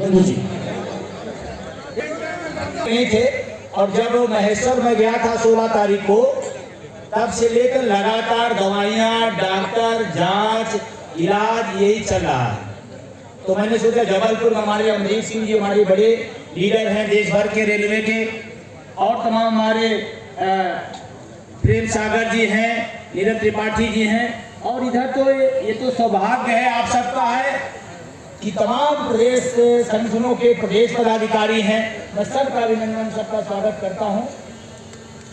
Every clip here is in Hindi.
जी नहीं थे। और जब महेश्वर में गया था 16 तारीख को, तब से लेकर लगातार दवाइयाँ, डॉक्टर, जांच, इलाज यही चल रहा है। तो मैंने सोचा जबलपुर में हमारे अमरीश सिंह जी हमारे बड़े लीडर हैं देश भर के रेलवे के, और तमाम हमारे प्रेम सागर जी हैं, नीरज त्रिपाठी जी हैं, और इधर तो ये तो सौभाग्य है आप सबका है कि तमाम प्रदेश संगठनों के प्रदेश पदाधिकारी हैं। मैं सबका अभिनंदन, सबका स्वागत करता हूं।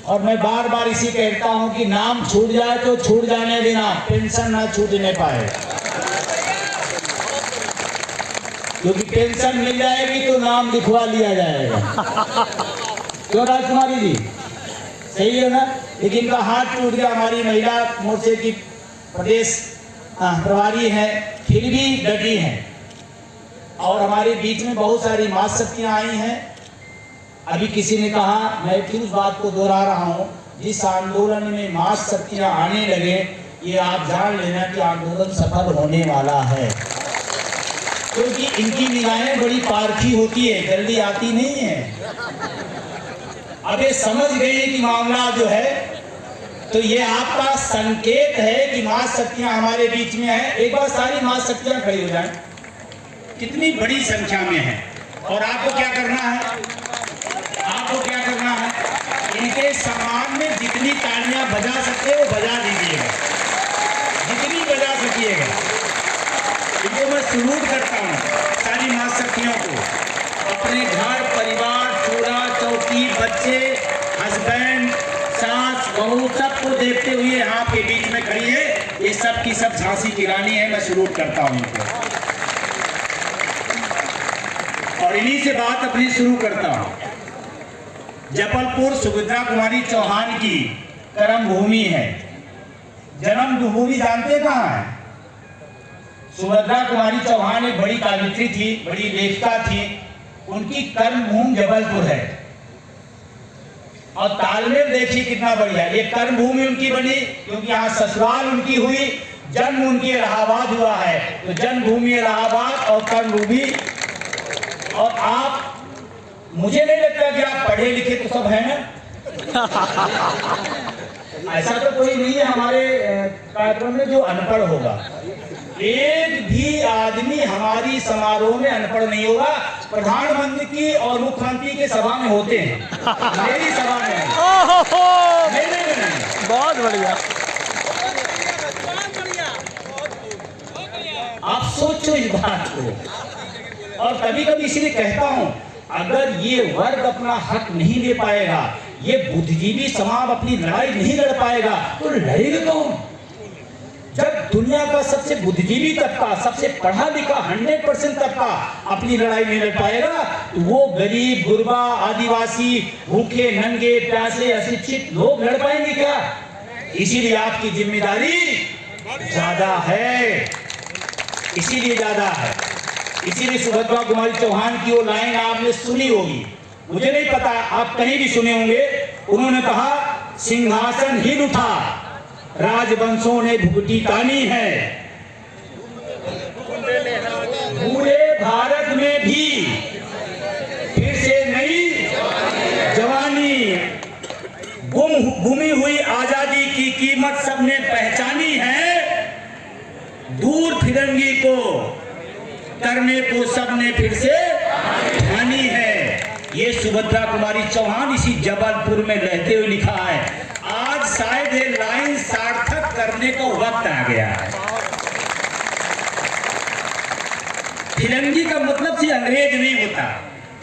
और मैं बार बार इसी कहता हूं कि नाम छूट जाए तो छूट जाने देना, पेंशन ना छूटने पाए, क्योंकि पेंशन मिल जाएगी तो नाम लिखवा लिया जाएगा। क्यों राजकुमारी जी, सही है ना? लेकिन इनका हाथ टूट गया। हमारी महिला मोर्चे की प्रदेश प्रभारी हैं, फिर भी डटी हैं, और हमारे बीच में बहुत सारी माँ शक्तियाँ आई हैं। अभी किसी ने कहा, मैं फिर उस बात को दोहरा रहा हूँ, जिस आंदोलन में माँ शक्तियाँ आने लगे, ये आप जान लेना कि आंदोलन सफल होने वाला है, क्योंकि इनकी निगाहें बड़ी पारखी होती है, जल्दी आती नहीं है। अब ये समझ गई कि मामला जो है, तो ये आपका संकेत है कि माँ शक्तियाँ हमारे बीच में है। एक बार सारी माँ शक्तियाँ खड़ी हो जाएं, कितनी बड़ी संख्या में है। और आपको क्या करना है, आपको क्या करना है, इनके सम्मान में जितनी तालियां बजा सकते हो बजा दीजिएगा, जितनी बजा सकिएगा। इनको मैं सलूट करता हूँ सारी माँ शक्तियों को। अपने घर परिवार, चूल्हा चौकी, बच्चे, हस्बैंड, सास बहू, सबको देखते हुए आपके बीच में खड़ी है। ये सब की सब झांसी की रानी है। मैं सलूट करता हूँ इनको, और इन्हीं से बात अपनी शुरू करता हूं। जबलपुर सुभद्रा कुमारी चौहान की कर्म भूमि है। जन्म भूमि जानते कहाँ है? सुभद्रा कुमारी चौहान एक बड़ी काव्यत्री थी, बड़ी लेखिका थी। उनकी कर्म भूमि जबलपुर है, और तालमेल देखिए कितना बढ़िया। ये कर्म भूमि उनकी बनी क्योंकि यहाँ ससुराल उनकी हुई, जन्म उनकी इलाहाबाद हुआ है। तो जन्मभूमि इलाहाबाद और कर्म भूमि। और आप, मुझे नहीं लगता कि आप पढ़े लिखे तो सब हैं ना। ऐसा तो कोई नहीं है हमारे कार्यक्रम में जो अनपढ़ होगा। एक भी आदमी हमारी समारोह में अनपढ़ नहीं होगा। प्रधानमंत्री की और मुख्यमंत्री के सभा में होते हैं, मेरी सभा में नहीं। बहुत बढ़िया। आप सोचो इस बात को। और कभी कभी इसलिए कहता हूं, अगर ये वर्ग अपना हक नहीं ले पाएगा, ये बुद्धिजीवी समाज अपनी लड़ाई नहीं लड़ पाएगा, तो लड़ेगा कौन? जब दुनिया का सबसे बुद्धिजीवी तबका, सबसे पढ़ा लिखा 100% तबका अपनी लड़ाई नहीं लड़ पाएगा, तो वो गरीब, गुरबा, आदिवासी, भूखे, नंगे, प्यासे, अशिक्षित लोग लड़ पाएंगे क्या? इसीलिए आपकी जिम्मेदारी ज्यादा है, इसीलिए ज्यादा है। इसीलिए सुभद्रा कुमारी चौहान की वो लाइन आपने सुनी होगी, मुझे नहीं पता, आप कहीं भी सुने होंगे। उन्होंने कहा, सिंहासन हिल उठा, राजवंशों ने भुगती तानी है, पूरे भारत में भी फिर से नई जवानी, गुमी हुई आजादी की कीमत सबने पहचानी है, दूर फिरंगी को करने को सबने फिर से ठानी है। ये सुभद्रा कुमारी चौहान इसी जबलपुर में रहते हुए लिखा है। आज शायद ये लाइन सार्थक करने का वक्त आ गया है। फिरंगी का मतलब सिर्फ अंग्रेज नहीं होता,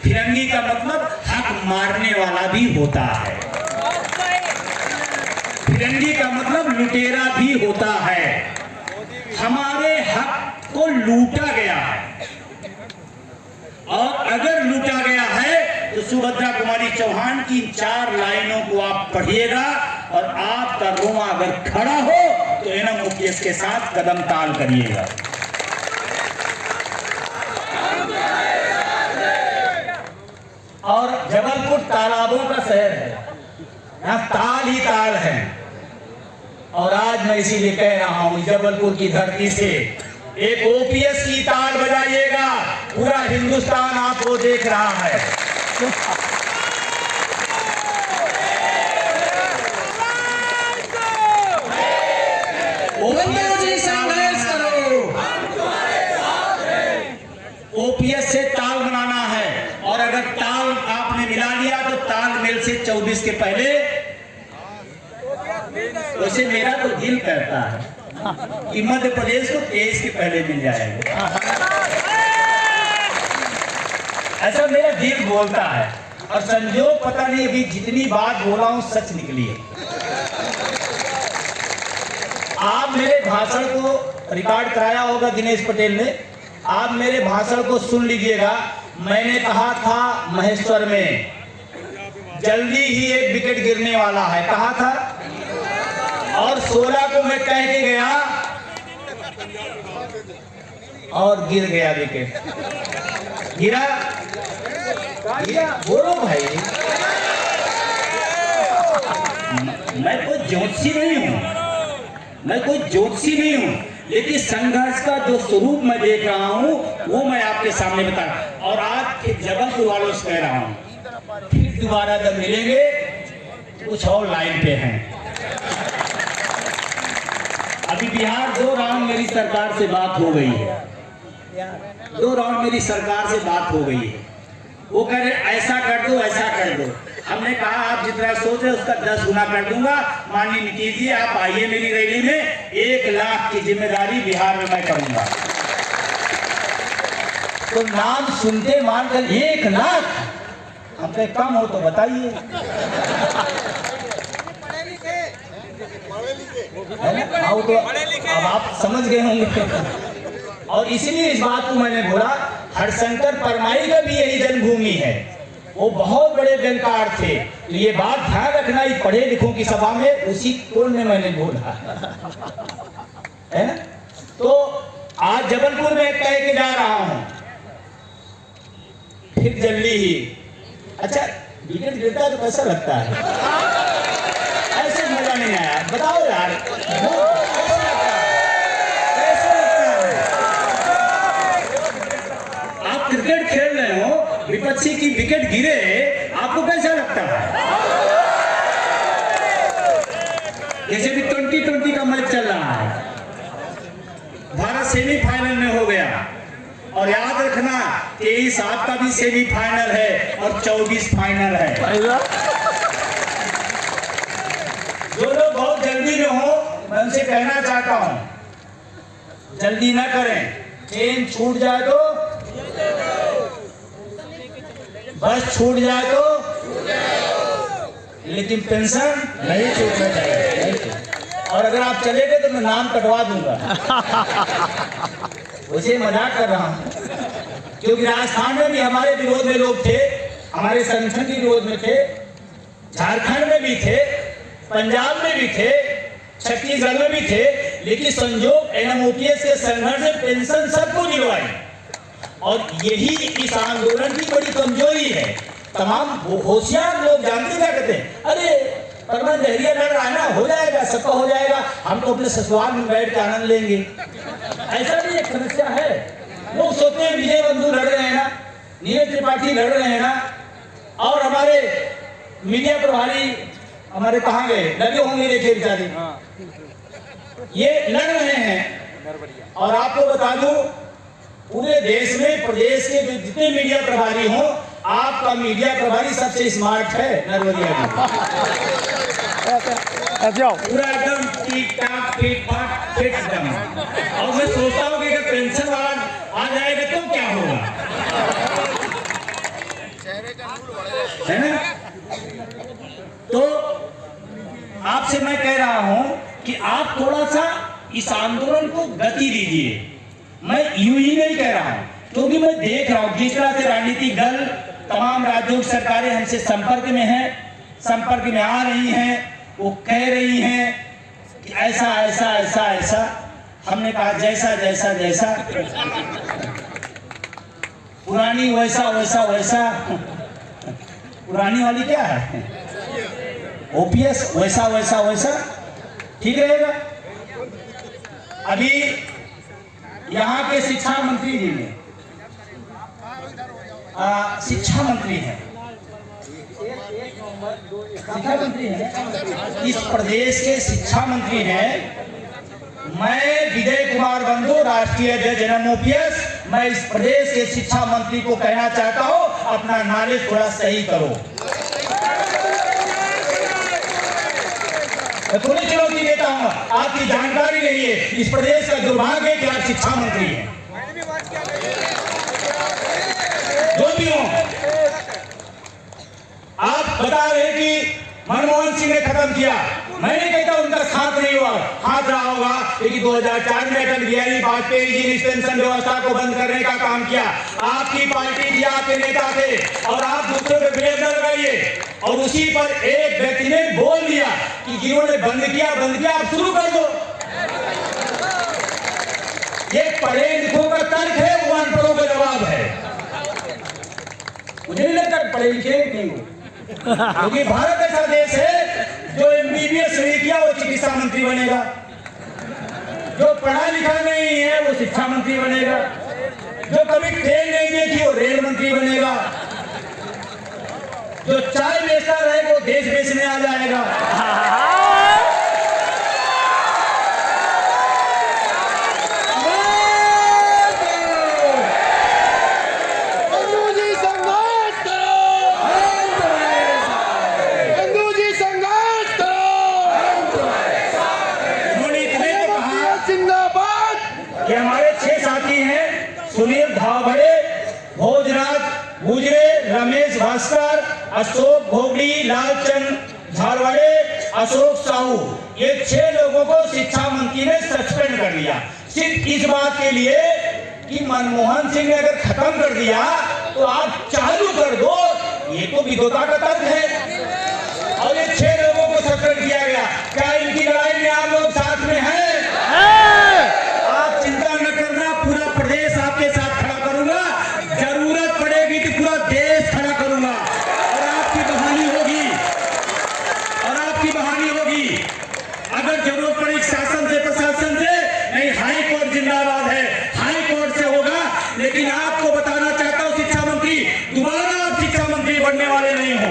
फिरंगी का मतलब हक मारने वाला भी होता है। फिरंगी का मतलब लुटेरा भी होता है। हमारे हक को लूटा गया है, और अगर लूटा गया है तो सुभद्रा कुमारी चौहान की 4 लाइनों को आप पढ़िएगा, और आपका रोमा अगर खड़ा हो तो एनम मुकेश के साथ कदम ताल करिएगा। और जबलपुर तालाबों का शहर है, यहाँ ताल ही ताल है। और आज मैं इसीलिए कह रहा हूं, जबलपुर की धरती से एक ओपीएस की ताल बजाइएगा, पूरा हिंदुस्तान आपको देख रहा है। ओपीएस से ताल बनाना है, और अगर ताल आपने मिला लिया तो तालमेल से 24 के पहले, वैसे मेरा तो दिल कहता है कि मध्य प्रदेश को 23 के पहले मिल जाएगा, ऐसा मेरा दिल बोलता है। और संजोग पता नहीं अभी जितनी बात बोला हूं सच निकली है। आप मेरे भाषण को रिकॉर्ड कराया होगा दिनेश पटेल ने, आप मेरे भाषण को सुन लीजिएगा। मैंने कहा था महेश्वर में जल्दी ही एक विकेट गिरने वाला है, कहा था, और 16 को मैं कह के गया और गिर गया विकेट। गिरा बोलो भाई, मैं कोई ज्योतिषी नहीं हूं, मैं कोई ज्योतिषी नहीं हूं, लेकिन संघर्ष का जो स्वरूप मैं देख रहा हूं वो मैं आपके सामने बता रहा हूं। और आज के जबलपुर वालों से कह रहा हूं, फिर दोबारा जब मिलेंगे कुछ और लाइन पे हैं। अभी बिहार 2 राउंड मेरी सरकार से बात हो गई है, 2 राउंड मेरी सरकार से बात हो गई है। वो कह रहे ऐसा कर दो, ऐसा कर दो। हमने कहा आप जितना सोच रहे उसका 10 गुना कर दूंगा। माननीय नीतीश जी आप आइए मेरी रैली में, 1 लाख की जिम्मेदारी बिहार में मैं करूंगा। तो नाम सुनते मानकर 1 लाख, हम पे कम हो तो बताइए। तो अब आप समझ गए होंगे। और इसलिए इस बात को मैंने बोला, हरशंकर परमाई का भी यही जन्मभूमि है, वो बहुत बड़े बैंकार थे। तो ये बात ध्यान रखना, ही पढ़े लिखों की सभा में उसी टोन में मैंने बोला है। तो आज जबलपुर में कह के जा रहा हूं, फिर जल्दी ही। अच्छा विकेट गिरता तो कैसा लगता है? ऐसे मजा नहीं आया, बताओ यार क्रिकेट खेल रहे हो, विपक्षी की विकेट गिरे, आपको कैसा लगता है? जैसे भी 2020 का मैच चल रहा है, भारत सेमीफाइनल में हो गया, और याद रखना 23-7 का भी सेमीफाइनल है और 24 फाइनल है। जो लोग बहुत जल्दी में हो, मैं उनसे कहना चाहता हूं जल्दी ना करें। ट्रेन छूट जाए तो, बस छूट जाए तो, लेकिन पेंशन नहीं छूटना चाहिए। और अगर आप चले गए तो मैं नाम कटवा दूंगा। उसे मजाक कर रहा हूं, क्योंकि राजस्थान में भी हमारे विरोध में लोग थे, हमारे संगठन के विरोध में थे, झारखंड में भी थे, पंजाब में भी थे, छत्तीसगढ़ में भी थे, लेकिन संजोग एनएमओपीएस के संघर्ष से पेंशन सबको दिलवाई। और यही इस आंदोलन की बड़ी कमजोरी है। तमाम होशियार लोग जानते क्या कहते हैं, अरे परमान दहरिया लड़ रहा है ना, हो जाएगा, सबका हो जाएगा, हम तो अपने ससुराल में बैठ के आनंद लेंगे। ऐसा भी एक समस्या है। लोग सोचते हैं विजय बंधु लड़ रहे हैं ना, नीरज त्रिपाठी लड़ रहे हैं ना, और हमारे मीडिया प्रभारी हमारे कहाँ गए, लगे होंगे देखे बेचारे, ये लड़ रहे हैं। और आपको बता दूं, पूरे देश में प्रदेश के जितने मीडिया प्रभारी हों, आपका मीडिया प्रभारी सबसे स्मार्ट है नरवरिया में। पूरा एकदम ठीक ठाक फिट फाट फिट एकदम। और मैं सोचता हूँ कि अगर पेंशन वाला आ जाएगा तो क्या होगा, है ना? तो आपसे मैं कह रहा हूं कि आप थोड़ा सा इस आंदोलन को गति दीजिए। मैं यूं ही नहीं कह रहा हूं, क्योंकि मैं देख रहा हूं जिस तरह से राजनीतिक दल, तमाम राज्यों की सरकारें हमसे संपर्क में हैं, संपर्क में आ रही हैं, वो कह रही हैं कि ऐसा ऐसा ऐसा ऐसा। हमने कहा जैसा जैसा जैसा, पुरानी वैसा वैसा वैसा। पुरानी वाली क्या है, ओपीएस, वैसा वैसा वैसा ठीक रहेगा। अभी यहाँ के शिक्षा मंत्री जी ने शिक्षा मंत्री हैं, शिक्षा मंत्री हैं, इस प्रदेश के शिक्षा मंत्री हैं। मैं विजय कुमार बंधु, राष्ट्रीय अध्यक्ष NMOPS, मैं इस प्रदेश के शिक्षा मंत्री को कहना चाहता हूं, अपना नॉलेज थोड़ा सही करो। मैं थोड़ी चुनौती देता हूं, आपकी जानकारी नहीं है। इस प्रदेश का दुर्भाग्य है कि आप शिक्षा मंत्री हैं। जो भी हो, आप बता रहे कि मनमोहन सिंह ने खत्म किया, मैं नहीं कहता उनका साथ नहीं हुआ, हाथ रहा होगा, लेकिन 2004 में अटल बिहारी वाजपेयी जी ने पेंशन व्यवस्था को बंद करने का काम किया। आपकी पार्टी थी, आपके नेता थे, और आप दूसरों पे ब्लेम न लगाइए। और उसी पर एक व्यक्ति ने बोल दिया कि जिन्होंने बंद किया आप शुरू कर दो। ये पढ़े लिखों का तर्क है, वो अनपढ़ों का जवाब है। मुझे नहीं लगता पढ़े लिखे नहीं हो, क्योंकि भारत ऐसा देश है जो MBBS नहीं किया वो चिकित्सा मंत्री बनेगा, जो पढ़ा लिखा नहीं है वो शिक्षा मंत्री बनेगा, जो कभी ट्रेन नहीं देखी वो रेल मंत्री बनेगा, जो चाय बेचता रहे वो देश बेचने आ जाएगा। ये हमारे 6 साथी हैं, सुनील धावड़े, भोजराज गुजरे, रमेश भास्कर, अशोक भोगड़ी, लालचंद झारवाड़े, अशोक साहू, ये 6 लोगों को शिक्षा मंत्री ने सस्पेंड कर दिया, सिर्फ इस बात के लिए कि मनमोहन सिंह ने अगर खत्म कर दिया तो आप चालू कर दो। ये तो विद्वता का तर्क है। और ये 6 लोगों को सस्पेंड किया गया। क्या इनकी लड़ाई में आप लोग साथ में हैं? चिंता न करना, पूरा प्रदेश आपके साथ खड़ा करूंगा, जरूरत पड़ेगी तो पूरा देश खड़ा करूंगा। और आपकी बहाली होगी, अगर जरूरत पड़े शासन से, प्रशासन से नहीं, हाई कोर्ट जिंदाबाद है, हाई कोर्ट से होगा। लेकिन आपको बताना चाहता हूं शिक्षा मंत्री, दोबारा आप शिक्षा मंत्री बनने वाले नहीं हो।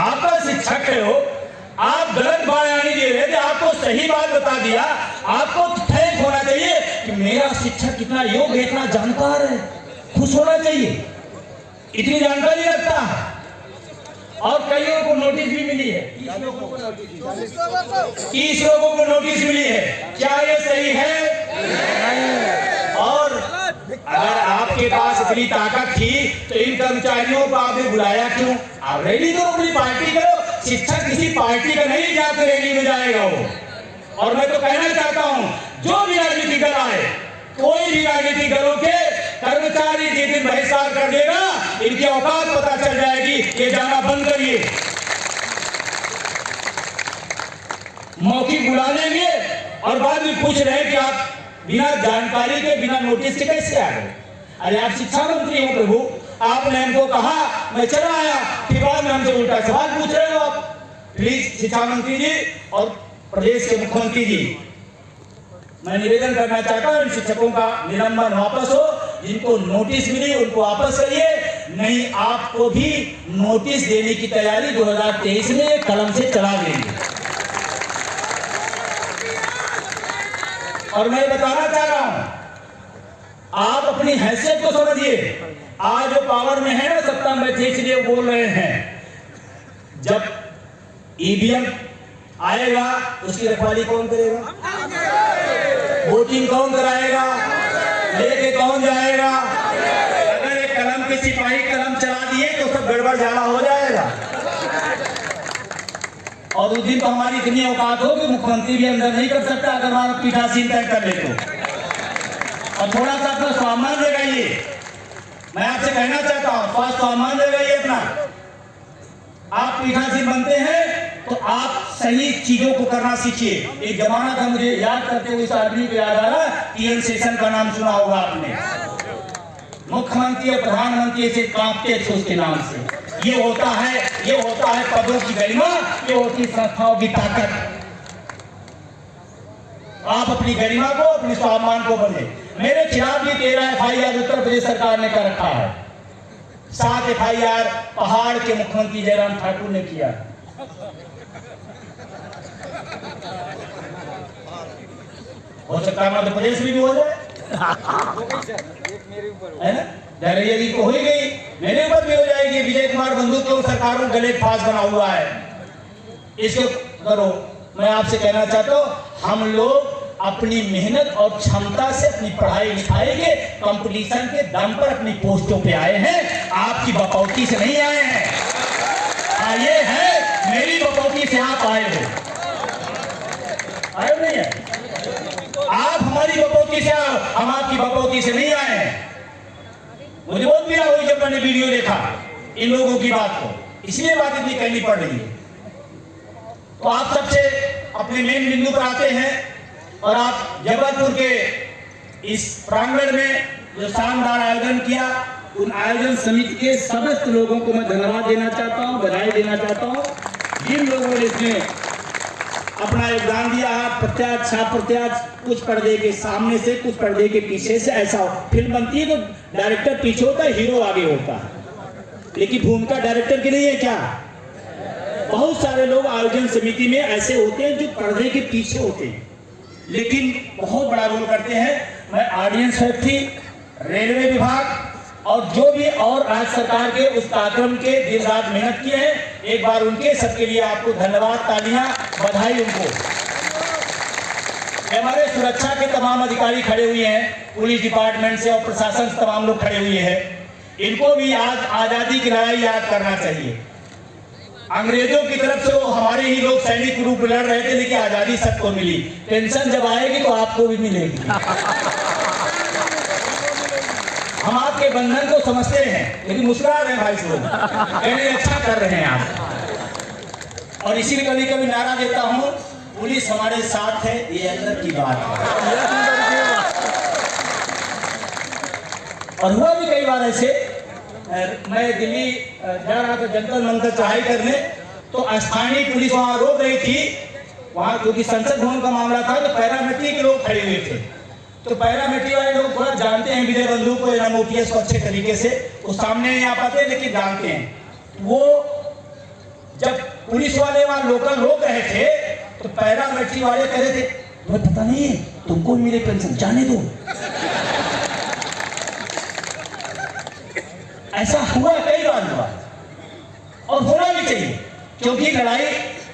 आप शिक्षक हो, आप गलत बयानी दे रहे थे, आपको सही बात बता दिया। आपको थैंक होना चाहिए कि मेरा शिक्षक कितना योग्य है, इतना जानकार है, खुश होना चाहिए, इतनी जानकारी रखता है। और कईयों को नोटिस भी मिली है, 30 लोगों को नोटिस मिली है। क्या ये सही है? और अगर आपके पास इतनी ताकत थी तो इन कर्मचारियों को आपने बुलाया क्यों? आप रैली करो, अपनी पार्टी करो। शिक्षक किसी पार्टी का नहीं जाकर रैली में जाएगा वो। और मैं तो कहना चाहता हूं, जो भी राजनीतिक दल आए, कोई भी राजनीतिक दलों के कर्मचारी जिस दिन बहिष्कार कर देगा, इनकी औकात पता चल जाएगी। ये जाना बंद करिए, मौखिक बुला लेंगे और बाद में पूछ रहे हैं कि आप बिना जानकारी के, बिना नोटिस के कैसे आ गए? अरे आप शिक्षा मंत्री हो प्रभु, आपने हमको कहा, मैं चला आया, फिर बाद में हमसे उल्टा सवाल पूछ रहे हो आप। प्लीज शिक्षा मंत्री जी और प्रदेश के मुख्यमंत्री जी, मैं निवेदन करना चाहता हूं, इन शिक्षकों का निलंबन वापस हो। जिनको नोटिस मिली उनको वापस करिए, नहीं आपको भी नोटिस देने की तैयारी 2023 में कलम से चला देंगे। और मैं बताना चाह रहा हूं, आप अपनी हैसियत को समझिए। आज जो पावर में है ना, सत्ता में बैठे, इसलिए बोल रहे हैं। जब ईवीएम आएगा उसकी रखवाली कौन करेगा? वोटिंग कौन कराएगा? लेके कौन जाएगा? अगर एक कलम के सिपाही कलम चला दिए तो सब गड़बड़ झाला हो जाएगा। और उस दिन तो हमारी इतनी औकात हो कि मुख्यमंत्री भी अंदर नहीं कर सकता अगर हमारा पीठासीन तय कर ले तो। और थोड़ा सा अपना सामान लगाइए, मैं आपसे कहना चाहता हूं, स्वास्थ्य सामान लगाइए अपना। आप पीठासीन बनते हैं तो आप सही चीजों को करना सीखिए। एक जमाना था, मुझे याद करते हुए इस आदमी को याद आ रहा, TN शेषन का नाम सुना होगा आपने। मुख्यमंत्री और प्रधानमंत्री से कांपते थे उसके नाम से। ये होता है पदों की गरिमा, ये होती संस्थाओं की ताकत। आप अपनी गरिमा को, अपने स्वाभिमान को बढ़े। मेरे खिलाफ भी 13 FIR उत्तर प्रदेश सरकार ने कर रखा है। 7 FIR पहाड़ के मुख्यमंत्री जयराम ठाकुर ने किया। हो सकता है मध्य प्रदेश में भी हो जाए, है ना? डरिया जी को हो ही गई, मेरे ऊपर भी हो जाएगी। विजय कुमार बंधु तो सरकारों गले फांस बना हुआ है, इसको करो। मैं आपसे कहना चाहता हूँ, हम लोग अपनी मेहनत और क्षमता से अपनी पढ़ाई लिखाई के कंपटीशन के दम पर अपनी पोस्टों पे आए हैं, आपकी बपौती से नहीं आए हैं। आए हैं मेरी बपौती से, आप आए हो, आए नहीं है? आप हमारी बपौती से आओ, हम आपकी बपौती से नहीं आए हैं। मुझे बहुत पीड़ा हुई जब मैंने वीडियो देखा इन लोगों की बात को, इसलिए बात इतनी कहनी पड़ रही है। तो आप सबसे अपने मेन बिंदु पर आते हैं, और आप जबलपुर के इस प्रांगण में जो शानदार आयोजन किया, उन आयोजन समिति के समस्त लोगों को मैं धन्यवाद देना चाहता हूं, बधाई देना चाहता हूं। जिन लोगों ने इसमें अपना योगदान दिया है, प्रत्याक्ष अप्रत्याक्ष, कुछ पर्दे के सामने से, कुछ पर्दे के पीछे से। ऐसा फिल्म बनती है तो डायरेक्टर पीछे होता है, हीरो आगे होता है, लेकिन भूमिका डायरेक्टर की नहीं है क्या? बहुत सारे लोग आयोजन समिति में ऐसे होते हैं जो पर्दे के पीछे होते हैं, लेकिन बहुत बड़ा रोल करते हैं। मैं ऑडियंस फैक्ट्री, रेलवे विभाग और जो भी और राज्य सरकार के उस कार्यक्रम के दिन रात मेहनत किए हैं, एक बार उनके सबके लिए आपको धन्यवाद, तालियां, बधाई उनको। हमारे सुरक्षा के तमाम अधिकारी खड़े हुए हैं, पुलिस डिपार्टमेंट से और प्रशासन से तमाम लोग खड़े हुए हैं। इनको भी आज आजादी की लड़ाई याद करना चाहिए। अंग्रेजों की तरफ से वो हमारे ही लोग सैनिक रूप में लड़ रहे थे, लेकिन आजादी सबको मिली। पेंशन जब आएगी तो आपको भी मिलेगी। हम आपके बंधन को समझते हैं, लेकिन मुस्कुरा रहे हैं भाई लोग, कहने अच्छा कर रहे हैं आप। और इसीलिए कभी कभी नारा देता हूँ, पुलिस हमारे साथ है, ये अंदर की बात है। और हुआ भी कई बार ऐसे, मैं दिल्ली जा रहा था जंतर मंतर चढ़ाई करने, तो स्थानीय पुलिस वहां रोक रही थी, वहां क्योंकि संसद भवन का मामला था, तो पैरामिलिट्री के लोग खड़े हुए थे। तो पैरामिलिट्री वाले लोग थोड़ा जानते हैं विजय बंधु को, MOPS को अच्छे तरीके से, वो सामने नहीं आ पाते लेकिन जानते हैं। वो जब पुलिस वाले वहां लोकल रोक रहे थे, तो पैरामिलिट्री वाले कह रहे थे, तुम्हें पता नहीं है तुमको मिले पेंशन, जाने दो। ऐसा हुआ, कई बार हुआ, और होना भी चाहिए, क्योंकि लड़ाई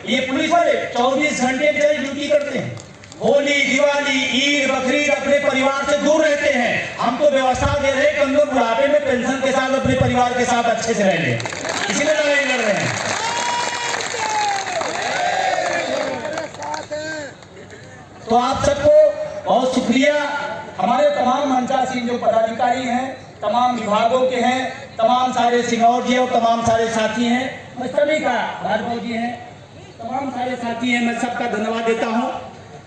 ये पुलिस वाले 24 घंटे ड्यूटी करते हैं। होली, दिवाली, ईद, बकरीद अपने परिवार से दूर रहते हैं। हमको व्यवस्था दे रहे कि हम लोग बुढ़ापे में पेंशन के साथ अपने परिवार के साथ अच्छे से रह लें, इसीलिए लड़ाई लड़ रहे हैं। तो आप सबको बहुत शुक्रिया। हमारे तमाम मंचासीन जो पदाधिकारी हैं, तमाम विभागों के हैं, तमाम सारे सिंगौर जी और तमाम सारे साथी हैं, मैं सभी का, भार्गव जी हैं, तमाम सारे साथी हैं, मैं सबका धन्यवाद देता हूं।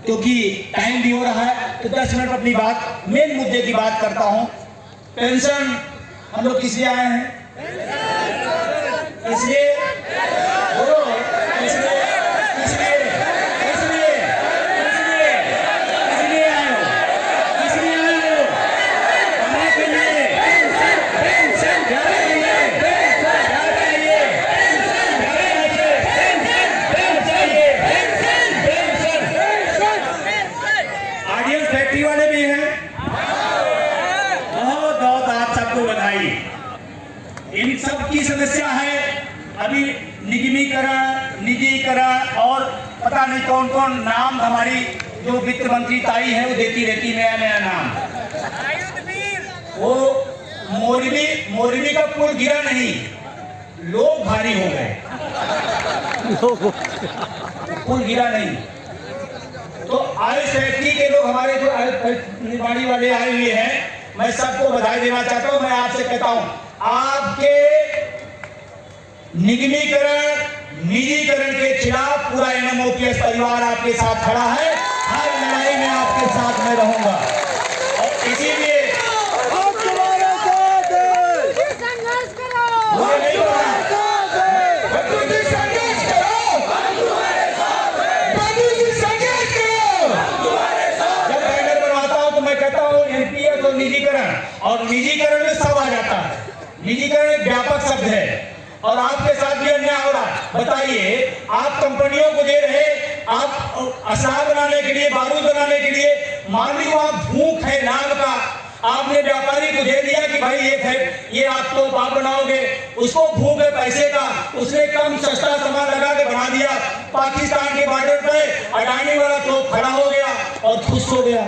क्योंकि टाइम भी हो रहा है, तो 10 मिनट अपनी बात, मेन मुद्दे की बात करता हूं। पेंशन हम लोग किस लिए आए हैं? इसलिए बोलो, इसलिए आए हो, इसलिए आए हो, कमाने के लिए, पेंशन फैक्ट्री वाले भी हैं, बहुत बहुत आप सबको बधाई। इन सब की समस्या है अभी निगमीकरण, निजीकरण और पता नहीं कौन कौन नाम हमारी जो वित्त मंत्री ताई है वो देती रहती नया नया नाम। वो मोरबी का पुल गिरा नहीं, लोग भारी हो गए, पुल गिरा नहीं। तो आयुष फैक्ट्री के लोग हमारे जो निर्माणी वाले आए हुए हैं, मैं सबको बधाई देना चाहता हूं। मैं आपसे कहता हूं, आपके निगमीकरण, निजीकरण के खिलाफ पूरा MOPS परिवार आपके साथ खड़ा है। हर लड़ाई में आपके साथ मैं रहूंगा, और इसीलिए निजीकरण, और निजीकरण में सब आ जाता है। निजीकरण एक व्यापक शब्द है और आपके साथ भी अन्याय हो रहा है। बताइए, आप कंपनियों को दे रहे, आप असलाह बनाने के लिए, बारूद बनाने के लिए, मान लीजिए आप भूख है नाग का, आपने व्यापारी को दे दिया कि भाई ये आपको आप बनाओगे, उसको भूख है पैसे का, उसने कम सस्ता सामान लगा के बना दिया। पाकिस्तान के बॉर्डर पे अडानी वाला तो खड़ा हो गया और खुश हो गया,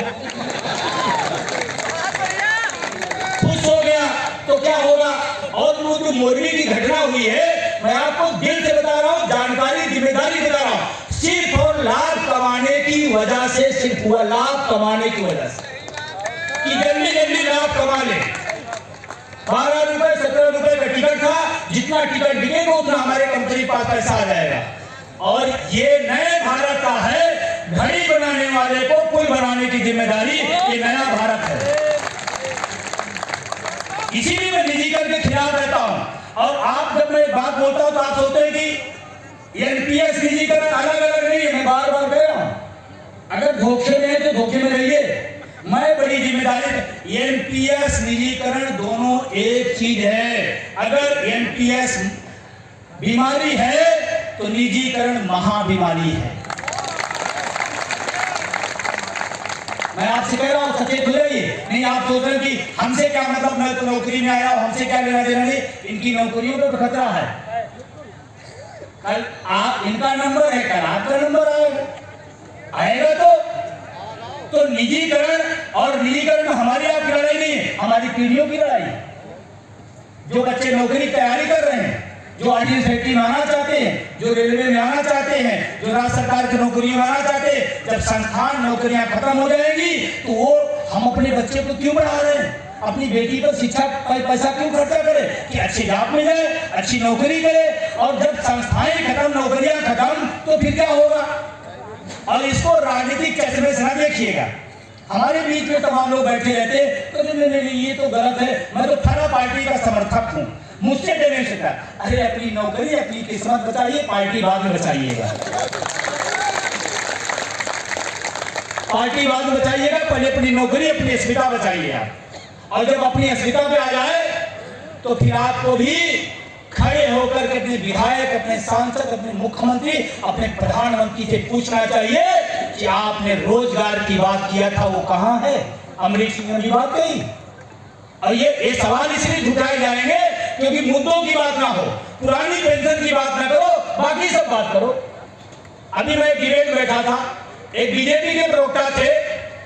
खुश हो गया तो क्या होगा? और वो जो मोरबी की घटना हुई है, मैं आपको दिल से बता रहा हूं, जानकारी जिम्मेदारी बता रहा हूं, सिर्फ और लाभ कमाने की वजह से, सिर्फ हुआ लाभ कमाने की वजह से कि जल्दी जल्दी लाभ कमा ले। 12 रुपए 17 रुपए का टिकट था, जितना टिकट बिकेगा उतना हमारे कंपनी के पास पैसा आ जाएगा। और ये नए भारत का है, घड़ी बनाने वाले को पुल बनाने की जिम्मेदारी, ये नया भारत है। इसीलिए मैं निजीकरण के खिलाफ रहता हूं। और आप जब मैं बात बोलता हूं तो आप सोचते हैं कि एनपीएस निजीकरण अलग अलग नहीं है। मैं बार बार कह रहा हूं, अगर धोखे में है तो धोखे में रहिए। मैं बड़ी जिम्मेदारी, एनपीएस निजीकरण दोनों एक चीज है। अगर एनपीएस बीमारी है तो निजीकरण महाबीमारी है। मैं आपसे कह रहा हूं, सचेत हो जाइए। नहीं आप सोच रहे हैं कि हमसे क्या मतलब, मैं तो नौकरी में आया हूं, हमसे क्या लेना देना नहीं। इनकी नौकरियों पर तो खतरा है। कल आप इनका नंबर है, कल आपका नंबर आएगा तो निजीकरण, और निजीकरण में हमारी आपकी लड़ाई नहीं है, हमारी पीढ़ियों की लड़ाई है। जो बच्चे नौकरी की तैयारी कर रहे हैं, जो आईटी फैक्ट्री में आना चाहते हैं, जो रेलवे में आना चाहते हैं, जो राज्य सरकार की नौकरियों में आना चाहते हैं, जब संस्थान नौकरियां खत्म हो जाएंगी तो वो हम अपने बच्चे को क्यों बढ़ा रहे हैं? अपनी बेटी पर शिक्षा पैसा क्यों खर्चा करें कि अच्छी जॉब में जाए, अच्छी नौकरी करे? और जब संस्थाएं खत्म, नौकरियां खत्म, तो फिर क्या होगा? और इसको राजनीतिक चश्मे से ना देखिएगा। हमारे बीच में तमाम लोग बैठे रहते तो नहीं ये तो गलत है, मैं तो फला पार्टी का समर्थक हूं, मुझसे देने से था। अरे अपनी नौकरी, अपनी किस्मत बचाइए, पार्टी बाद में बचाइएगा। पार्टी बाद में बचाइएगा, पहले अपनी नौकरी, अपनी अस्मिता बचाइए आप। और जब अपनी अस्मिता पे आ जाए तो फिर आपको भी खड़े होकर के अपने विधायक, अपने सांसद, अपने मुख्यमंत्री, अपने प्रधानमंत्री से पूछना चाहिए कि आपने रोजगार की बात किया था, वो कहां है? अमरीक सिंह ने भी बात कही। और ये सवाल इसलिए उठाए जाएंगे क्योंकि मुद्दों की बात ना हो, पुरानी पेंशन की बात ना करो, बाकी सब बात करो। अभी मैं डिबेट में बैठा था, एक बीजेपी के प्रवक्ता थे,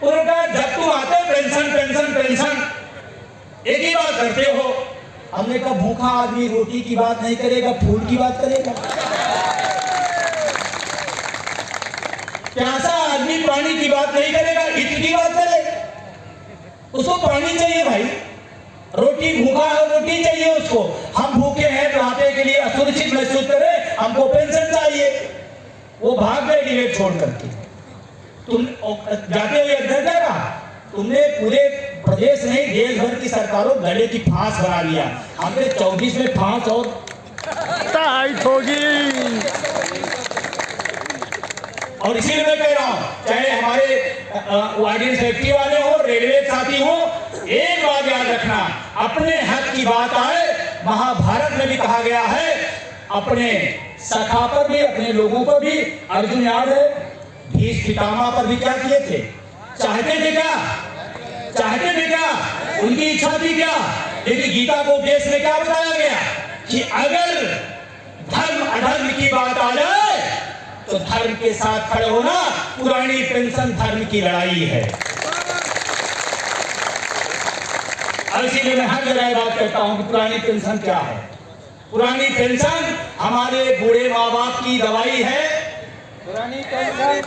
उन्होंने कहा जब तुम आते पेंशन पेंशन पेंशन एक ही बात करते हो। हमने कहा भूखा आदमी रोटी की बात नहीं करेगा, फूल की बात करेगा। प्यासा आदमी पानी की बात नहीं करेगा, इत्र की बात करेगा। उसको पानी चाहिए भाई, रोटी, भूखा है रोटी चाहिए उसको। हम भूखे हैं तो आते के लिए असुरक्षित महसूस करें, हमको पेंशन चाहिए। वो भाग गए डिबेट छोड़ करके। तुम जाते हुए अध्यक्ष का तुमने पूरे प्रदेश नहीं, देश भर की सरकारों गले की फांस बना लिया। हमने 24 में फांस और टाइट होगी। और इसीलिए मैं कह रहा हूं, चाहे हमारे ऑडियंस फैक्ट्री वाले हो, रेलवे साथी हो, एक बात याद रखना, अपने हक की बात आए, महाभारत में भी कहा गया है, अपने सखा पर भी, अपने लोगों पर भी, अर्जुन याद है, भीष्म पितामह पर भी क्या किए थे? चाहते थे क्या? चाहते थे क्या? उनकी इच्छा थी क्या? लेकिन गीता को उपदेश में क्या बताया गया कि अगर धर्म अधर्म की बात आ जाए तो धर्म के साथ खड़े होना। पुरानी पेंशन धर्म की लड़ाई है। और इसीलिए मैं हर जगह बात करता हूं कि पुरानी पेंशन क्या है। पुरानी पेंशन हमारे बूढ़े माँ बाप की दवाई है। पुरानी पेंशन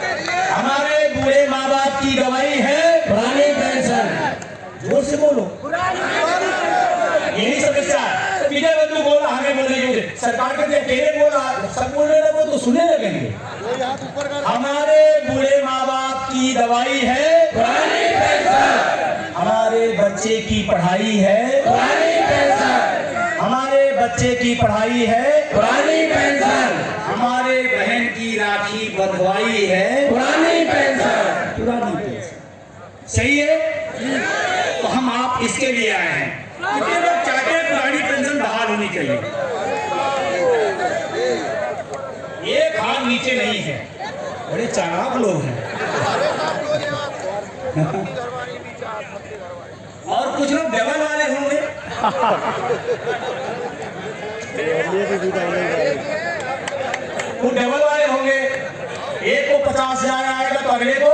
हमारे बूढ़े माँ बाप की दवाई है। पुरानी पेंशन, जोर से बोलो, यही समस्या है। विजय बंधु बोला, हमें बोलने की सरकार के अकेले बोला, सब बोलने लगे तो सुनने लगेंगे। हमारे बूढ़े माँ बाप की दवाई है पुरानी पेंशन। हमारे बच्चे की पढ़ाई है पुरानी पेंशन। हमारे बच्चे की पढ़ाई है पुरानी पेंशन। हमारे बहन की राखी बंधवाई है पुरानी पेंशन। पुरानी पेंशन सही है। तो हम आप इसके लिए आए हैं। कितने लोग चाहते हैं पुरानी पेंशन बहाल होनी चाहिए? एक हाथ नीचे नहीं है, बड़े चालाक लोग हैं। और कुछ लोग डबल वाले होंगे। वो डबल वाले होंगे, एक को 50,000 आएगा तो अगले को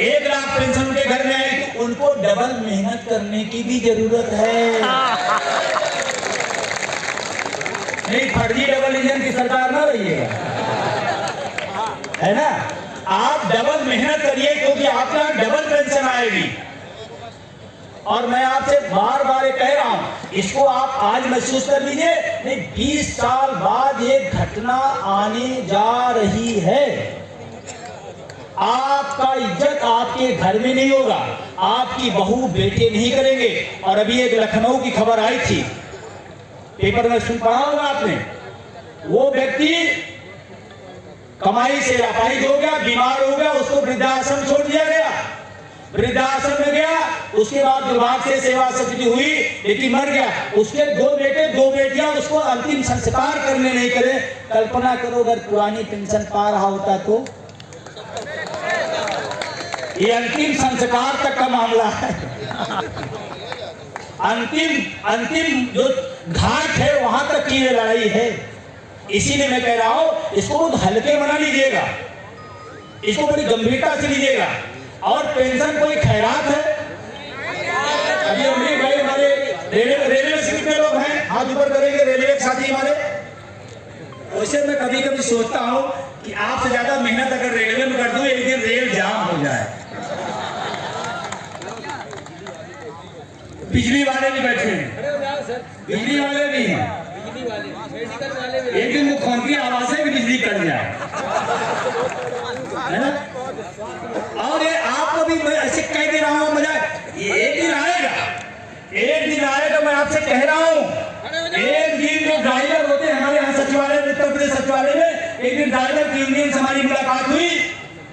1 लाख पेंशन के घर में आएगी। उनको डबल मेहनत करने की भी जरूरत है। नहीं, फर्जी डबल इंजन की सरकार ना रहिएगा, है ना। आप डबल मेहनत करिए, क्योंकि आपका डबल पेंशन आएगी। और मैं आपसे बार बार कह रहा हूं, इसको आप आज महसूस कर लीजिए, नहीं 20 साल बाद ये घटना आने जा रही है। आपका इज्जत आपके घर में नहीं होगा, आपकी बहू बेटे नहीं करेंगे। और अभी एक लखनऊ की खबर आई थी, पेपर में सुन पढ़ा होगा आपने। वो व्यक्ति कमाई से अपाहिज हो गया, बीमार हो गया, उसको वृद्धाश्रम छोड़ दिया गया। वृद्धाश्रम में गया, उसके बाद दुर्भाग्य से सेवा समिति हुई, लेकिन मर गया। उसके 2 बेटे 2 बेटियां उसको अंतिम संस्कार करने नहीं करे। कल्पना करो अगर पुरानी पेंशन पा रहा होता तो। ये अंतिम संस्कार तक का मामला है। अंतिम जो घाट है वहां तक की ये लड़ाई है। इसीलिए मैं कह रहा हूं, इसको बहुत हल्के बना लीजिएगा, इसको बड़ी गंभीरता से लीजिएगा। और पेंशन कोई खैरात है? अभी अमरीक भाई हमारे रेलवे से कितने लोग हैं, हाथ ऊपर करेंगे रेलवे के साथी हमारे। वैसे मैं कभी कभी सोचता हूं कि आपसे ज्यादा मेहनत अगर रेलवे में कर दूं, एक दिन रेल जाम हो जाए। बिजली वाले भी बैठे हैं, बिजली वाले भी हैं, एक दिन मुख्यमंत्री आवास से भी बिजली कट जाए, है ना। और ये आपको भी मैं ऐसे कह दे रहा हूं, मजा एक दिन आएगा, मैं आपसे कह रहा हूं। एक दिन जो ड्राइवर होते हैं हमारे यहाँ सचिवालय में, उत्तर प्रदेश सचिवालय में, एक दिन ड्राइवर की यूनियन से हमारी मुलाकात हुई।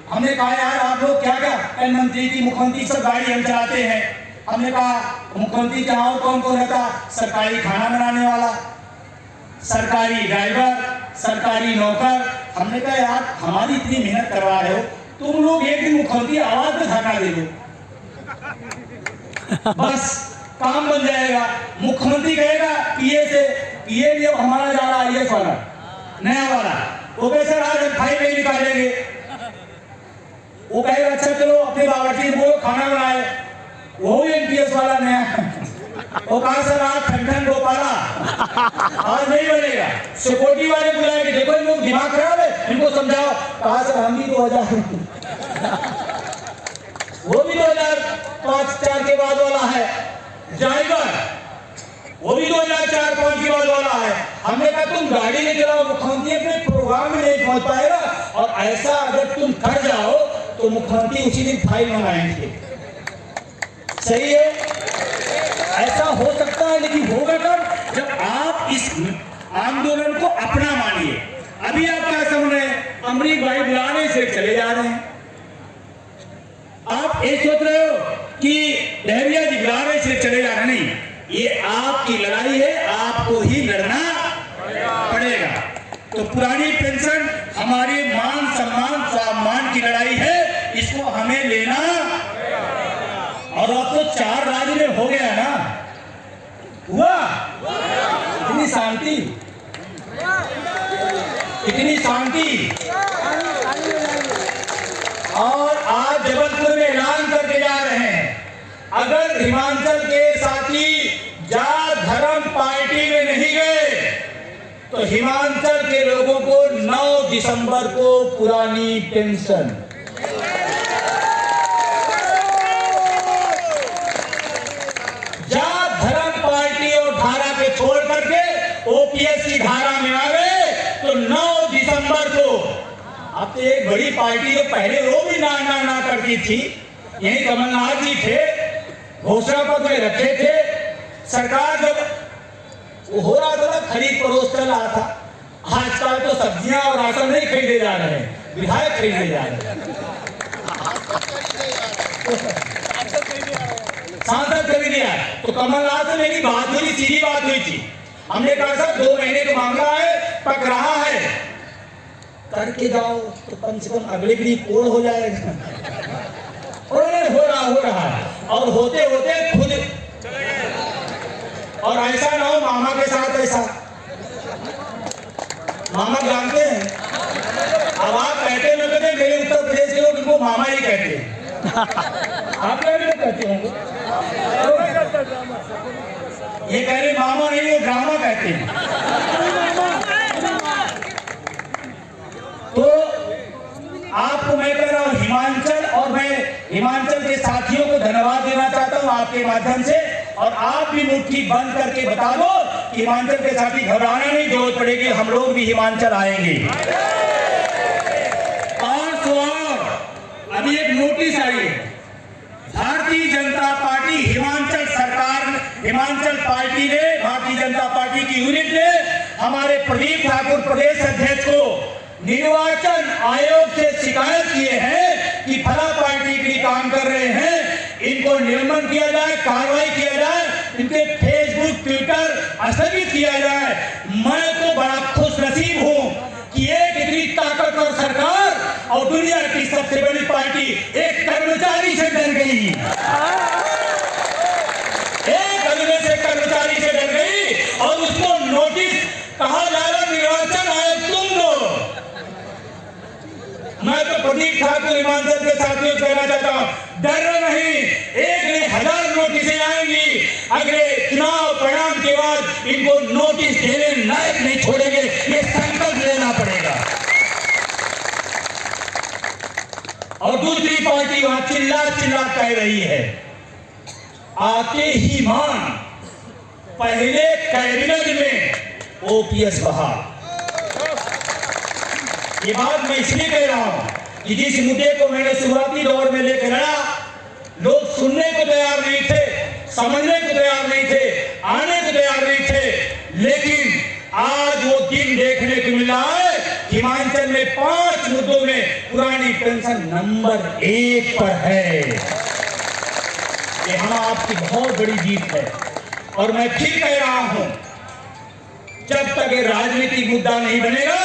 हमने कहा यार आप लोग क्या क्या, मंत्री की मुख्यमंत्री सब गाड़ी हम चलाते हैं। हमने कहा मुख्यमंत्री के और कौन कौन रहता? सरकारी खाना बनाने वाला, सरकारी ड्राइवर, सरकारी नौकर। हमने कहा यार हमारी इतनी मेहनत करवा रहे हो, तुम लोग एक दिन मुख्यमंत्री आवाज में धरना दे दो, बस काम बन जाएगा। मुख्यमंत्री कहेगा पीए से, पीए भी अब हमारा जा रहा है, वाला नया वाला, वो कहे सर आज हम फाइल नहीं निकालेंगे। वो कहेगा अच्छा चलो अपने बावर्ची बोलो खाना बनाए, वो एनपीएस वाला नया। वो कहा सर आज ठंडन गोपाला आज नहीं बनेगा। सिक्योरिटी वाले बुलाएंगे, देखो इन लोग दिमाग खराब है, इनको समझाओ। कहा सर हम भी 2000 वो भी 2005-4 के बाद वाला है। ड्राइवर वो भी 2004-5 के बाद वाला है। हमने कहा तुम गाड़ी नहीं चलाओ, मुख्यमंत्री अपने प्रोग्राम में नहीं पहुंच पाएगा। और ऐसा अगर तुम कर जाओ तो मुख्यमंत्री उसी दिन फाइल मंगाएंगे। सही है, ऐसा हो सकता है, लेकिन होगा कब? जब आप इस आंदोलन को अपना मानिए। अभी आप क्या समझ रहे हैं, अमरीक भाई बुलाने से चले जा रहे हैं। आप ये सोच रहे हो कि डहरिया जी बुलाने से चले जा रहे, नहीं, ये आपकी लड़ाई है, आपको ही लड़ना पड़ेगा। तो पुरानी पेंशन हमारे मान सम्मान स्वाभिमान की लड़ाई है, इसको हमें लेना। और अब तो 4 राज्य में हो गया ना, हुआ इतनी शांति, इतनी शांति। और आज जबलपुर में ऐलान करके जा रहे हैं, अगर हिमाचल के साथी जात धर्म पार्टी में नहीं गए तो हिमाचल के लोगों को 9 दिसंबर को पुरानी पेंशन। जात धर्म पार्टी और धारा के छोड़ करके ओपीएस की धारा में आ गए तो 9 दिसंबर को। अब तो एक बड़ी पार्टी जो पहले वो भी ना करती थी, यही कमलनाथ जी थे, घोषणा पत्र रखे थे। सरकार जब हो रहा था ना, खरीद फरोख्त चल रहा था। आजकल तो सब्जियां और राशन नहीं खरीदे जा रहे हैं, विधायक खरीदे जा रहे हैं। सांसद कभी नहीं आया। तो कमलनाथ से मेरी बात हुई, सीधी बात हुई थी। हमने कहा सर 2 महीने का मामला है, पक रहा है, करके जाओ तो कम से कम अगले के लिए कोड़ हो जाएगा। और हो रहा है और होते होते खुद। और ऐसा ना हो मामा के साथ ऐसा। मामा जानते हैं, अब आप कहते न कहते, मेरे उत्तर प्रदेश के लोग इनको मामा ही कहते हैं। आप लोग भी कहते होंगे, ये कह रहे मामा नहीं, वो ड्रामा कहते हैं। तो आपको मैं कह रहा हूं हिमाचल, और मैं हिमाचल के साथियों को धन्यवाद देना चाहता हूं आपके माध्यम से। और आप भी मुट्ठी बंद करके बता दो कि हिमाचल के साथी घबराना नहीं, जरूरत पड़ेगी हम लोग भी हिमाचल आएंगे। और अभी एक नोटिस आई है, भारतीय जनता पार्टी हिमाचल सरकार, हिमाचल पार्टी ने, भारतीय जनता पार्टी की यूनिट ने हमारे प्रदीप ठाकुर प्रदेश अध्यक्ष को निर्वाचन आयोग से शिकायत किए हैं कि फला पार्टी के लिए काम कर रहे हैं, इनको निलंबन किया जाए, कार्रवाई किया जाए, इनके फेसबुक ट्विटर स्थगित किया जाए। मैं तो बड़ा खुश नसीब हूं कि एक इतनी ताकतवर सरकार और दुनिया की सबसे बड़ी पार्टी एक कर्मचारी से डर गई, एक अगले से कर्मचारी से डर गई और उसको नोटिस कहा जा रहा निर्वाचन आयोग तुम दो। मैं तो प्रदीप ठाकुर हिमाचल के साथियों से कहना चाहता हूं, डर नहीं, 1 नहीं 1000 नोटिसें आएंगी। अगले चुनाव परिणाम के बाद इनको नोटिस देने लायक नहीं छोड़ेंगे, ये संकल्प लेना पड़ेगा। और दूसरी पार्टी वहां चिल्ला चिल्ला कह रही है, आके ही मान, पहले कैबिनेट में ओपीएस बहाल। ये बात मैं इसलिए कह रहा हूं कि जिस मुद्दे को मैंने शुरुआती दौर में लेकर आया, लोग सुनने को तैयार नहीं थे, समझने को तैयार नहीं थे, आने को तैयार नहीं थे। लेकिन आज वो दिन देखने को मिला है, हिमाचल में 5 मुद्दों में पुरानी पेंशन नंबर 1 पर है। ये हम आपकी बहुत बड़ी जीत है। और मैं फिर कह रहा हूं, जब तक ये राजनीतिक मुद्दा नहीं बनेगा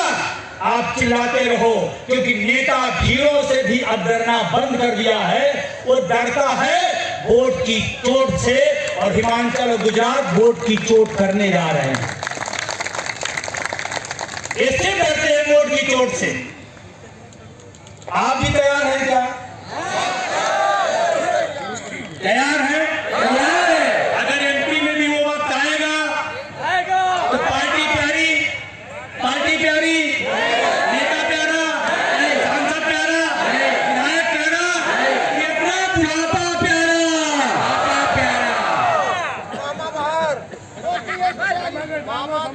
आप चिल्लाते रहो, क्योंकि नेता भीड़ों से भी अब डरना बंद कर दिया है। वो डरता है वोट की चोट से, और हिमाचल और गुजरात वोट की चोट करने जा रहे हैं। इससे डरते हैं वोट की चोट से। आप भी तैयार हैं क्या? तैयार हैं? तैयार है। अगर एमपी में भी वो वक्त आएगा तो पार्टी प्यारी, पार्टी प्यारी, नेता प्यारा, सांसद प्यारा, विधायक प्यारा, ये अपना बुढ़ापा प्यारा,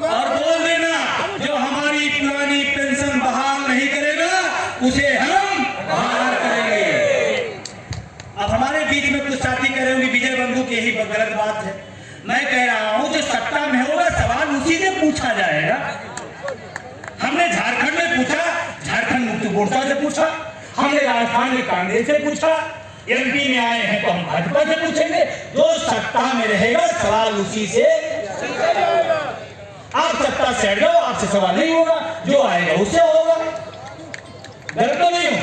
और बोल देना जो हमारी पुरानी पेंशन बहाल नहीं करेगा उसे हम बहाल करेंगे। अब हमारे बीच में कुछ साथी कह रहे होंगे विजय बंधु की यही गलत बात है। मैं कह रहा हूं जो सत्ता में होगा सवाल उसी से पूछा जाएगा। हमने झारखंड में पूछा, झारखंड मुक्ति मोर्चा से पूछा, हमने राजस्थान में कांग्रेस से पूछा, एमपी में आए हैं तो हम भाजपा से पूछेंगे। जो सत्ता में रहेगा सवाल उसी से। आप सत्ता से हट जाओ, आपसे सवाल नहीं होगा, जो आएगा उससे होगा। डर तो नहीं हो।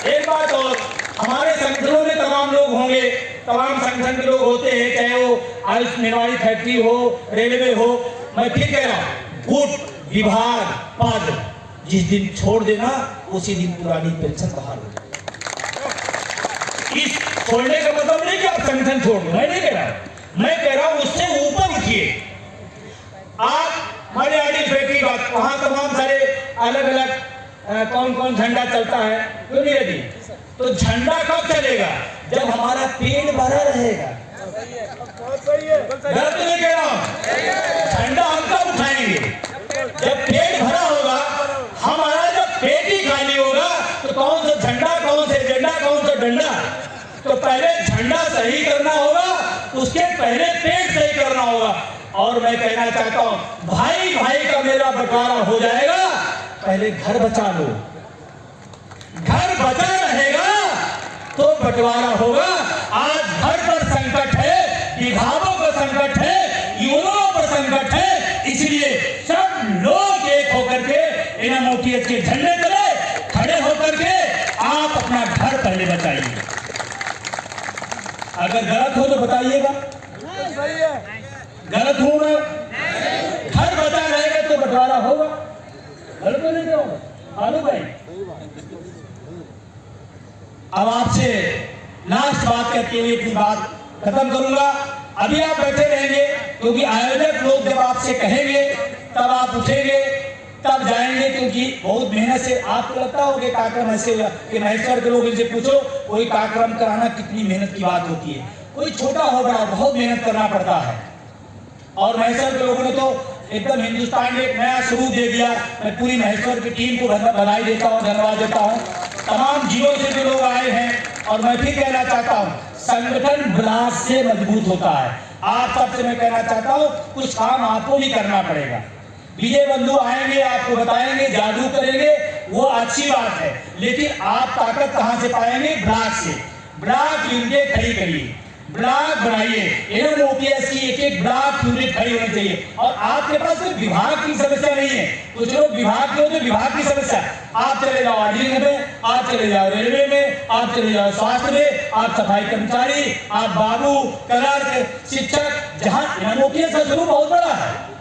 एक बात और, हमारे संगठनों में तमाम लोग होंगे, तमाम संगठन के लोग होते हैं, चाहे वो आयुष निर्माणी फैक्ट्री हो, रेलवे हो। मैं फिर कह रहा हूं, गुट विभाग पद जिस दिन छोड़ देना उसी दिन पुरानी पेंशन बहाल हो जाए। इस छोड़ने का मतलब नहीं कि आप संगठन छोड़ दो, मैं नहीं कह रहा, मैं कह रहा हूं उससे ऊपर उठिए। आप मरियाडी फैक्ट्री बात, वहां तमाम सारे अलग अलग कौन कौन झंडा चलता है, क्यों नहीं यदि तो झंडा कब चलेगा? जब हमारा पेट भरा रहेगा। गलत नहीं कह रहा हूं, झंडा हम कब उठाएंगे? जब पेट भरा होगा। हमारा जब पेट ही खाली होगा तो कौन सा झंडा, कौन सा एजेंडा, कौन सा डंडा? तो पहले झंडा सही करना होगा, उसके पहले पेट सही करना होगा। और मैं कहना चाहता हूं, भाई भाई का मेरा बंटवारा हो जाएगा, पहले घर बचा लो। घर बचा रहेगा तो बंटवारा होगा। आज घर पर संकट विभागों का संकट है, युवाओं पर संकट है। इसलिए सब लोग एक होकर के एनएमओटीएस के झंडे तले खड़े होकर के आप अपना घर पहले बचाइए। अगर गलत हो तो बताइएगा, गलत हूं मैं, घर बचा रहेगा तो बंटवारा होगा, गलत नहीं होगा। आलू भाई, अब आपसे लास्ट बात करके हुए अपनी बात खत्म करूंगा। अभी आप बैठे रहेंगे क्योंकि आयोजक लोग जब आपसे कहेंगे तब आप उठेंगे, तब जाएंगे, क्योंकि बहुत मेहनत से आपको लगता होगा कार्यक्रम ऐसे हुआ कि महेश्वर के लोग इनसे पूछो कोई कार्यक्रम कराना कितनी मेहनत की बात होती है। कोई छोटा हो बड़ा बहुत मेहनत करना पड़ता है। और महेश्वर के लोगों ने तो एकदम हिंदुस्तान में एक नया शुरू दे दिया। मैं पूरी महेश्वर की टीम को बधाई देता हूँ, धन्यवाद देता हूँ। तमाम जिलों से जो लोग आए हैं, और मैं फिर कहना चाहता हूँ संगठन ब्लास्ट से मजबूत होता है। आप सबसे मैं कहना चाहता हूँ कुछ काम आपको भी करना पड़ेगा। विजय बंधु आएंगे, आपको बताएंगे, जादू करेंगे, वो अच्छी बात है, लेकिन आप ताकत कहां से पाएंगे? ब्लॉक से। ब्लॉक यूनिट खड़ी करिए, ब्लॉक बनाइए। एनएमओटीएस की एक ब्लॉक यूनिट खड़ी होनी चाहिए। और आपके पास कोई विभाग की समस्या नहीं है। कुछ लोग विभाग के हो तो विभाग की समस्या, आप चले जाओ आरडीए में, आप चले जाओ रेलवे में, आप चले जाओ स्वास्थ्य में, आप सफाई कर्मचारी, आप बाबू, क्लर्क, शिक्षक, जहां एनएमओटीएस का स्वरूप बहुत बड़ा है।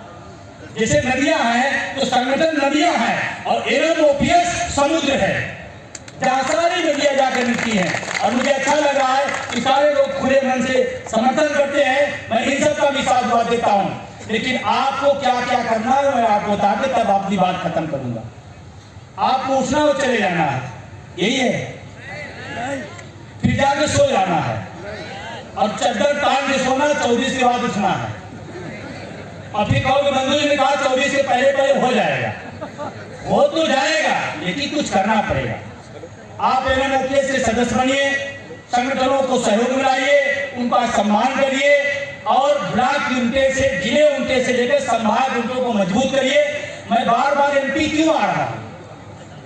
जैसे नदियां हैं तो संगठन नदियां हैं और एनएमओटीएस समुद्र है, जहां सारी नदियां जाकर मिलती हैं। और मुझे अच्छा लग रहा है कि सारे लोग खुले मन से समर्थन करते हैं, मैं इन सब का भी साधुवाद देता हूं। लेकिन आपको क्या क्या करना है मैं आपको बता के तब अपनी बात खत्म करूंगा। आपको उठना और चले जाना है, यही है, फिर जाके सो जाना है और चद्दर तान के सोना, 24 के बाद उठना है। और फिर कहोगे बंधु जी ने कहा 24 से पहले पहले हो जाएगा, हो तो जाएगा, लेकिन कुछ करना पड़ेगा। आप एनएमओटीएस के सदस्य बनिए, संगठनों को सहयोग मिलाइए, उनका सम्मान करिए और ब्लॉक यूनिट से, जिले यूनिट से लेकर संभाग यूनिटों को मजबूत करिए। मैं बार बार एमपी क्यों आ रहा हूं?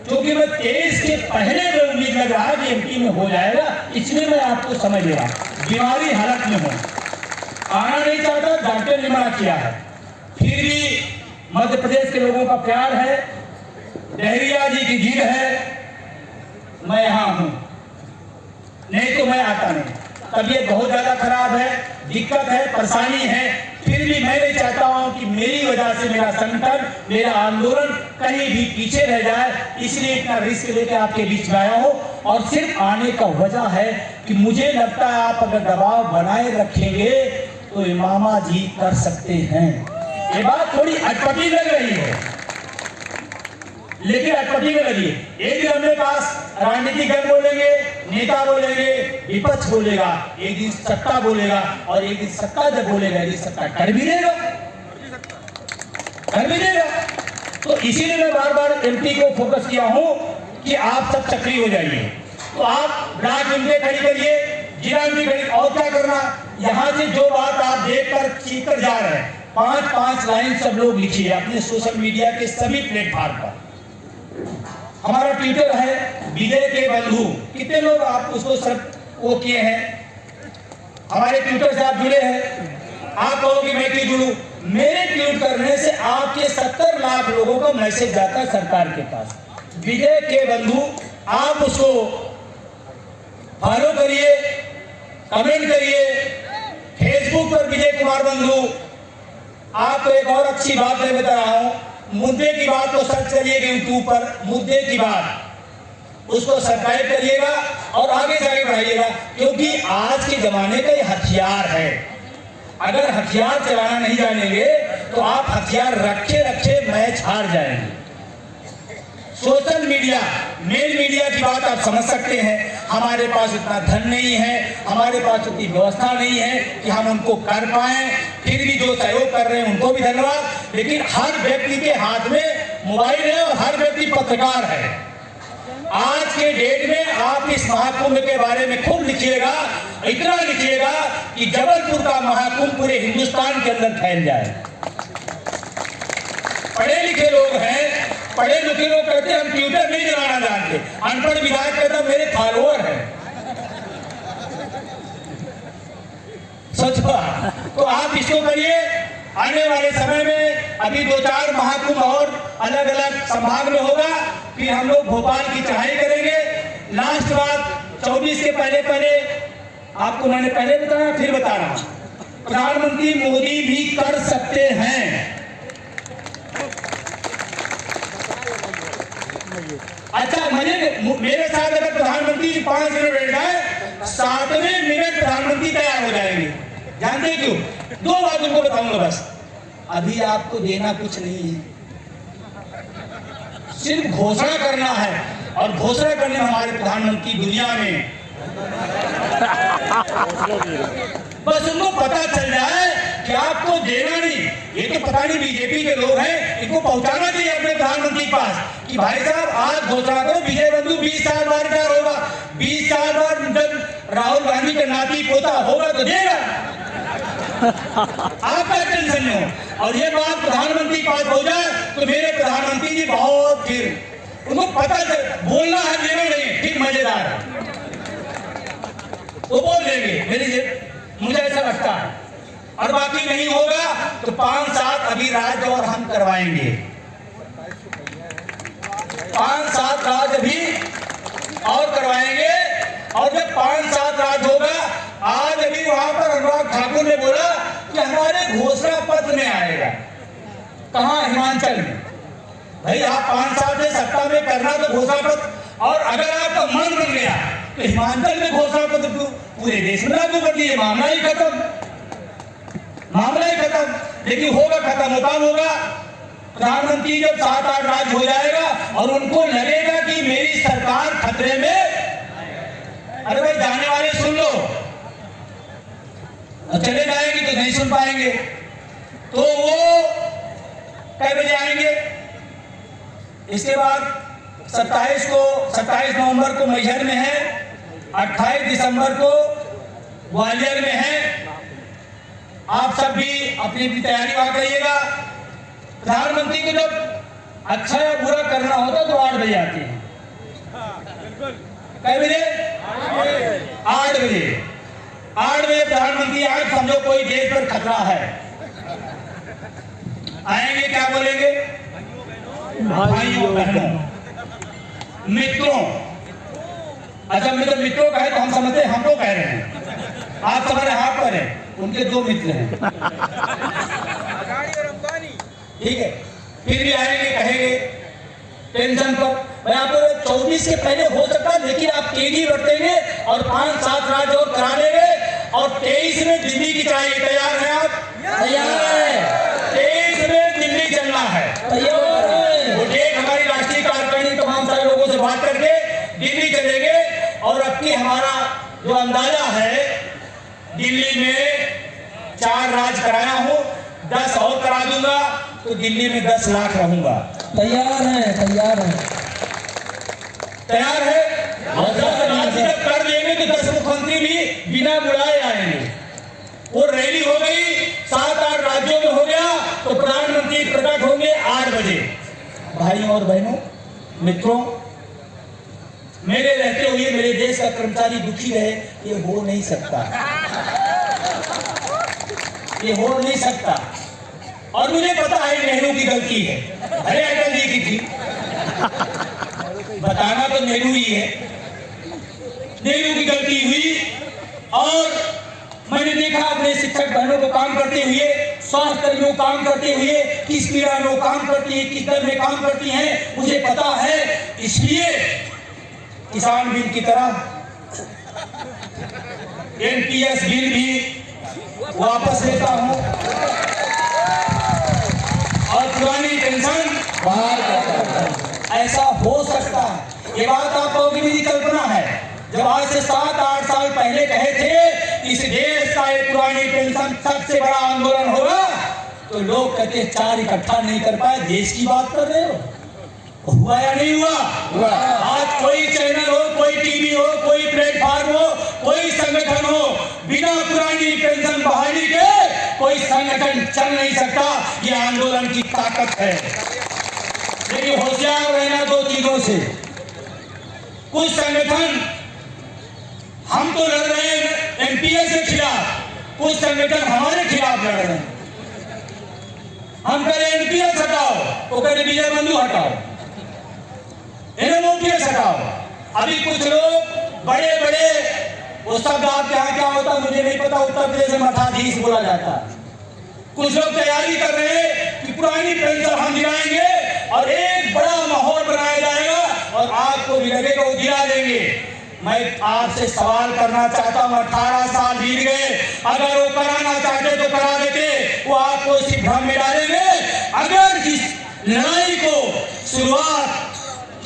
क्योंकि मैं 23 के पहले में उम्मीद लग रहा है कि एमपी में हो जाएगा, इसलिए मैं आपको समझ ले रहा हूं। बीमारी हालत में हूं, आना नहीं चाहता, डॉक्टर ने मना किया है, फिर भी मध्य प्रदेश के लोगों का प्यार है, डहरिया जी की जिद है, मैं यहां हूं, नहीं तो मैं आता नहीं। तबीयत बहुत ज्यादा खराब है, दिक्कत है, परेशानी है, फिर भी मैं नहीं चाहता हूं कि मेरी वजह से मेरा संगठन, मेरा आंदोलन कहीं भी पीछे रह जाए। इसलिए इतना रिस्क लेकर आपके बीच में आया हूं। और सिर्फ आने का वजह है कि मुझे लगता है आप अगर दबाव बनाए रखेंगे तो इमामा जी कर सकते हैं। ये बात थोड़ी अटपटी लग रही है, लेकिन अटपटी में लगी। एक दिन हमने पास राजनीतिक बोलेंगे, नेता बोलेंगे, विपक्ष बोलेगा, एक दिन सत्ता बोलेगा, और एक दिन सत्ता जब बोलेगा एक दिन सत्ता कर भी देगा, कर भी देगा। तो इसीलिए मैं बार बार एमपी को फोकस किया हूं कि आप सब सक्रिय हो जाइए। तो आप ब्लॉक यूनिट खड़ी करिए, जिला यूनिट खड़ी, और क्या करना, यहां से जो बात आप देखकर सीखकर जा रहे हैं, 5-5 लाइन सब लोग लिखिए अपने सोशल मीडिया के सभी प्लेटफॉर्म पर। हमारा ट्विटर है विजय के बंधु, कितने लोग आप उसको सब वो किए हैं, हमारे ट्विटर से आप जुड़े हैं। आप कहोगे मैं क्यों जुड़ूं? मेरे ट्वीट करने से आपके 70 लाख लोगों का मैसेज जाता है सरकार के पास, विजय के बंधु। आप उसको फॉलो करिए, कमेंट करिए, फेसबुक पर विजय कुमार बंधु। आपको एक और अच्छी बात मैं बता रहा हूं, मुद्दे की बात को सर्च करिएगा यूट्यूब पर, मुद्दे की बात उसको सब्सक्राइब करिएगा और आगे से आगे बढ़ाइएगा, क्योंकि आज के जमाने का ये हथियार है। अगर हथियार चलाना नहीं जानेंगे तो आप हथियार रखे रखे मैच हार जाएंगे। सोशल मीडिया, मेन मीडिया की बात आप समझ सकते हैं। हमारे पास इतना धन नहीं है, हमारे पास उतनी व्यवस्था नहीं है कि हम उनको कर पाएं। फिर भी जो सहयोग कर रहे हैं उनको भी धन्यवाद। लेकिन हर व्यक्ति के हाथ में मोबाइल है और हर व्यक्ति पत्रकार है। आज के डेट में आप इस महाकुंभ के बारे में खूब लिखिएगा, इतना लिखिएगा कि जबलपुर का महाकुंभ पूरे हिंदुस्तान के अंदर फैल जाए। पढ़े लिखे लोग हैं, पढ़े लिखे लोग कहते हैं हम ट्विटर नहीं चलाना जानते, अनपढ़ विधायक कहता मेरे फॉलोअर हैं। सोचो, तो आप इसको करिए। आने वाले समय में अभी 2-4 महाकुंभ और अलग अलग संभाग में होगा, फिर हम लोग भोपाल की चढ़ाई करेंगे। लास्ट बात 24 के पहले आपको मैंने पहले बताया, फिर बता रहा हूं, प्रधानमंत्री मोदी भी कर सकते हैं। अच्छा, मेरे साथ अगर प्रधानमंत्री 5 मिनट बैठ जाए, 7वें मिनट प्रधानमंत्री तैयार हो जाएंगे। जानते हैं क्यों? 2 बात उनको बताऊंगा बस। अभी आपको देना कुछ नहीं है, सिर्फ घोषणा करना है, और घोषणा करने में हमारे प्रधानमंत्री दुनिया में बस उनको पता चल जाए कि आपको देना नहीं। ये तो पता नहीं बीजेपी के लोग हैं, इनको पहुंचाना चाहिए अपने प्रधानमंत्री के पास कि भाई साहब आज घोषणा करो, विजय बंधु 20 साल बाद रिटायर होगा, 20 साल बाद जब राहुल गांधी का नाती पोता होगा तो देगा। आपका टेंशन नहीं हो। और ये बात प्रधानमंत्री के पास हो जाए तो मेरे प्रधानमंत्री जी बहुत, फिर उनको पता चल, बोलना है, देना नहीं, ठीक मजेदार है, वो बोल देंगे, मुझे ऐसा लगता है। और बाकी नहीं होगा तो 5-7 अभी राज्य और हम करवाएंगे, 5-7 राज्य भी और करवाएंगे। और जब 5-7 राज्य होगा, आज अभी वहां पर अनुराग ठाकुर ने बोला कि हमारे घोषणा पत्र में आएगा। कहां? हिमाचल में। भाई आप 5 साल से सत्ता में करना तो घोषणा पत्र, और अगर आपका मन बन गया तो हिमाचल में घोषणा पत्र पूरे देश में लागू कर दिए, मामला ही खत्म, मामला ही खत्म। लेकिन होगा खत्म, होता होगा। प्रधानमंत्री जब 7-8 राज्य हो जाएगा और उनको लगेगा कि मेरी सरकार खतरे में, अरे भाई जाने वाले सुन लो, चले जाएंगे तो नहीं सुन पाएंगे, तो वो कै बजे आएंगे? इसके बाद 27 नवंबर को मैहर में है, 28 दिसंबर को ग्वालियर में है। आप सब भी अपनी तैयारी वहां करिएगा। प्रधानमंत्री को जब अच्छा या बुरा करना होता तो 8 बजे आते हैं। कै बजे? 8 बजे। 8 बजे प्रधानमंत्री आए, समझो कोई देश पर खतरा है, आएंगे, क्या बोलेंगे? भाइयों बहनों मित्रों। अच्छा, मतलब मित्रों का है तो हम समझते हैं हमको कह रहे हैं, आप समझ रहे हैं आप कह रहे हैं, उनके 2 मित्र हैं, ठीक है। फिर भी आएंगे, कहेंगे टेंशन पर, भाई आप 24 के पहले हो सकता है, लेकिन आप तेजी बरतेंगे और 5-7 राज्य और करा लेंगे, और 23 में दिल्ली की चढ़ाई। तैयार है आप? तैयार है। 23 में दिल्ली चलना है, तैयार है। वो एक हमारी राष्ट्रीय कार्यकारिणी तमाम सारे लोगों से बात करके दिल्ली चलेंगे, और अब की हमारा जो अंदाजा है, दिल्ली में 4 राज्य कराया हूं, 10 और करा दूंगा, तो दिल्ली में 10 लाख रहूंगा। तैयार है? तैयार है। तैयार है। और 10 राज्य जब कर लेंगे तो 10 मुख्यमंत्री भी बिना बुलाए आएंगे। वो रैली हो गई, 7-8 राज्यों में हो गया, तो प्रधानमंत्री प्रकट होंगे 8 बजे। भाइयों और बहनों मित्रों, मेरे रहते हुए मेरे देश का कर्मचारी दुखी रहे, ये हो नहीं सकता, ये हो नहीं सकता। और मुझे पता है नेहरू की गलती है, अरे अटल जी की थी, बताना तो नेहरू ही है, नेहरू की गलती हुई। और मैंने देखा अपने शिक्षक बहनों को काम करते हुए, स्वास्थ्य कर्मियों को काम करते हुए, किस पीड़ा में वो काम करती है, किस दर में काम करती हैं, मुझे पता है। इसलिए किसान बिल की तरह एनपीएस बिल भी वापस लेता हूं, और पुरानी पेंशन बहाल करता हूं। ऐसा हो सकता है, ये बात आप लोगों की मेरी कल्पना है। जब आज से 7-8 साल पहले कहे थे इस देश का एक पुरानी पेंशन सबसे बड़ा आंदोलन होगा, तो लोग कहते 4 इकट्ठा नहीं कर पाए, देश की बात कर रहे हो। हुआ या नहीं हुआ? आज कोई चैनल हो, कोई टीवी हो, कोई प्लेटफॉर्म हो, कोई संगठन हो, बिना पुरानी पेंशन बहाली के कोई संगठन चल नहीं सकता। ये आंदोलन की ताकत है। लेकिन होशियार रहना 2 चीजों से। कुछ संगठन हम तो लड़ रहे हैं एनपीएस के खिलाफ, कुछ संगठन हमारे खिलाफ लड़ रहे हैं। हम कह रहे एनपीएस हटाओ, वो कह रहे विजय बंधु हटाओ, एनएमओपीएस हटाओ। अभी कुछ लोग बड़े बड़े, वो शब्द आपके यहाँ क्या होता मुझे नहीं पता, उत्तर प्रदेश में मठाधीश बोला जाता है। कुछ लोग तैयारी कर रहे हैं कि पुरानी पेंशन हम गिराएंगे और एक बड़ा माहौल बनाया जाएगा और आपको भी लगेगा वो गिरा देंगे। मैं आपसे सवाल करना चाहता हूँ, 18 साल बीत गए, अगर वो कराना चाहते तो करा देते, वो आपको इसी भ्रम में डालेंगे। अगर इस लड़ाई को शुरुआत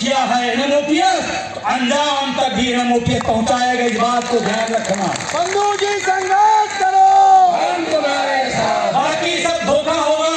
किया है एनएमओपीएस, तो अंजाम तक भी एनएमओपीएस पहुंचाएगा, इस बात को ध्यान रखना। बंधु जी संघर्ष करो, हम तुम्हारे साथ, बाकी सब धोखा होगा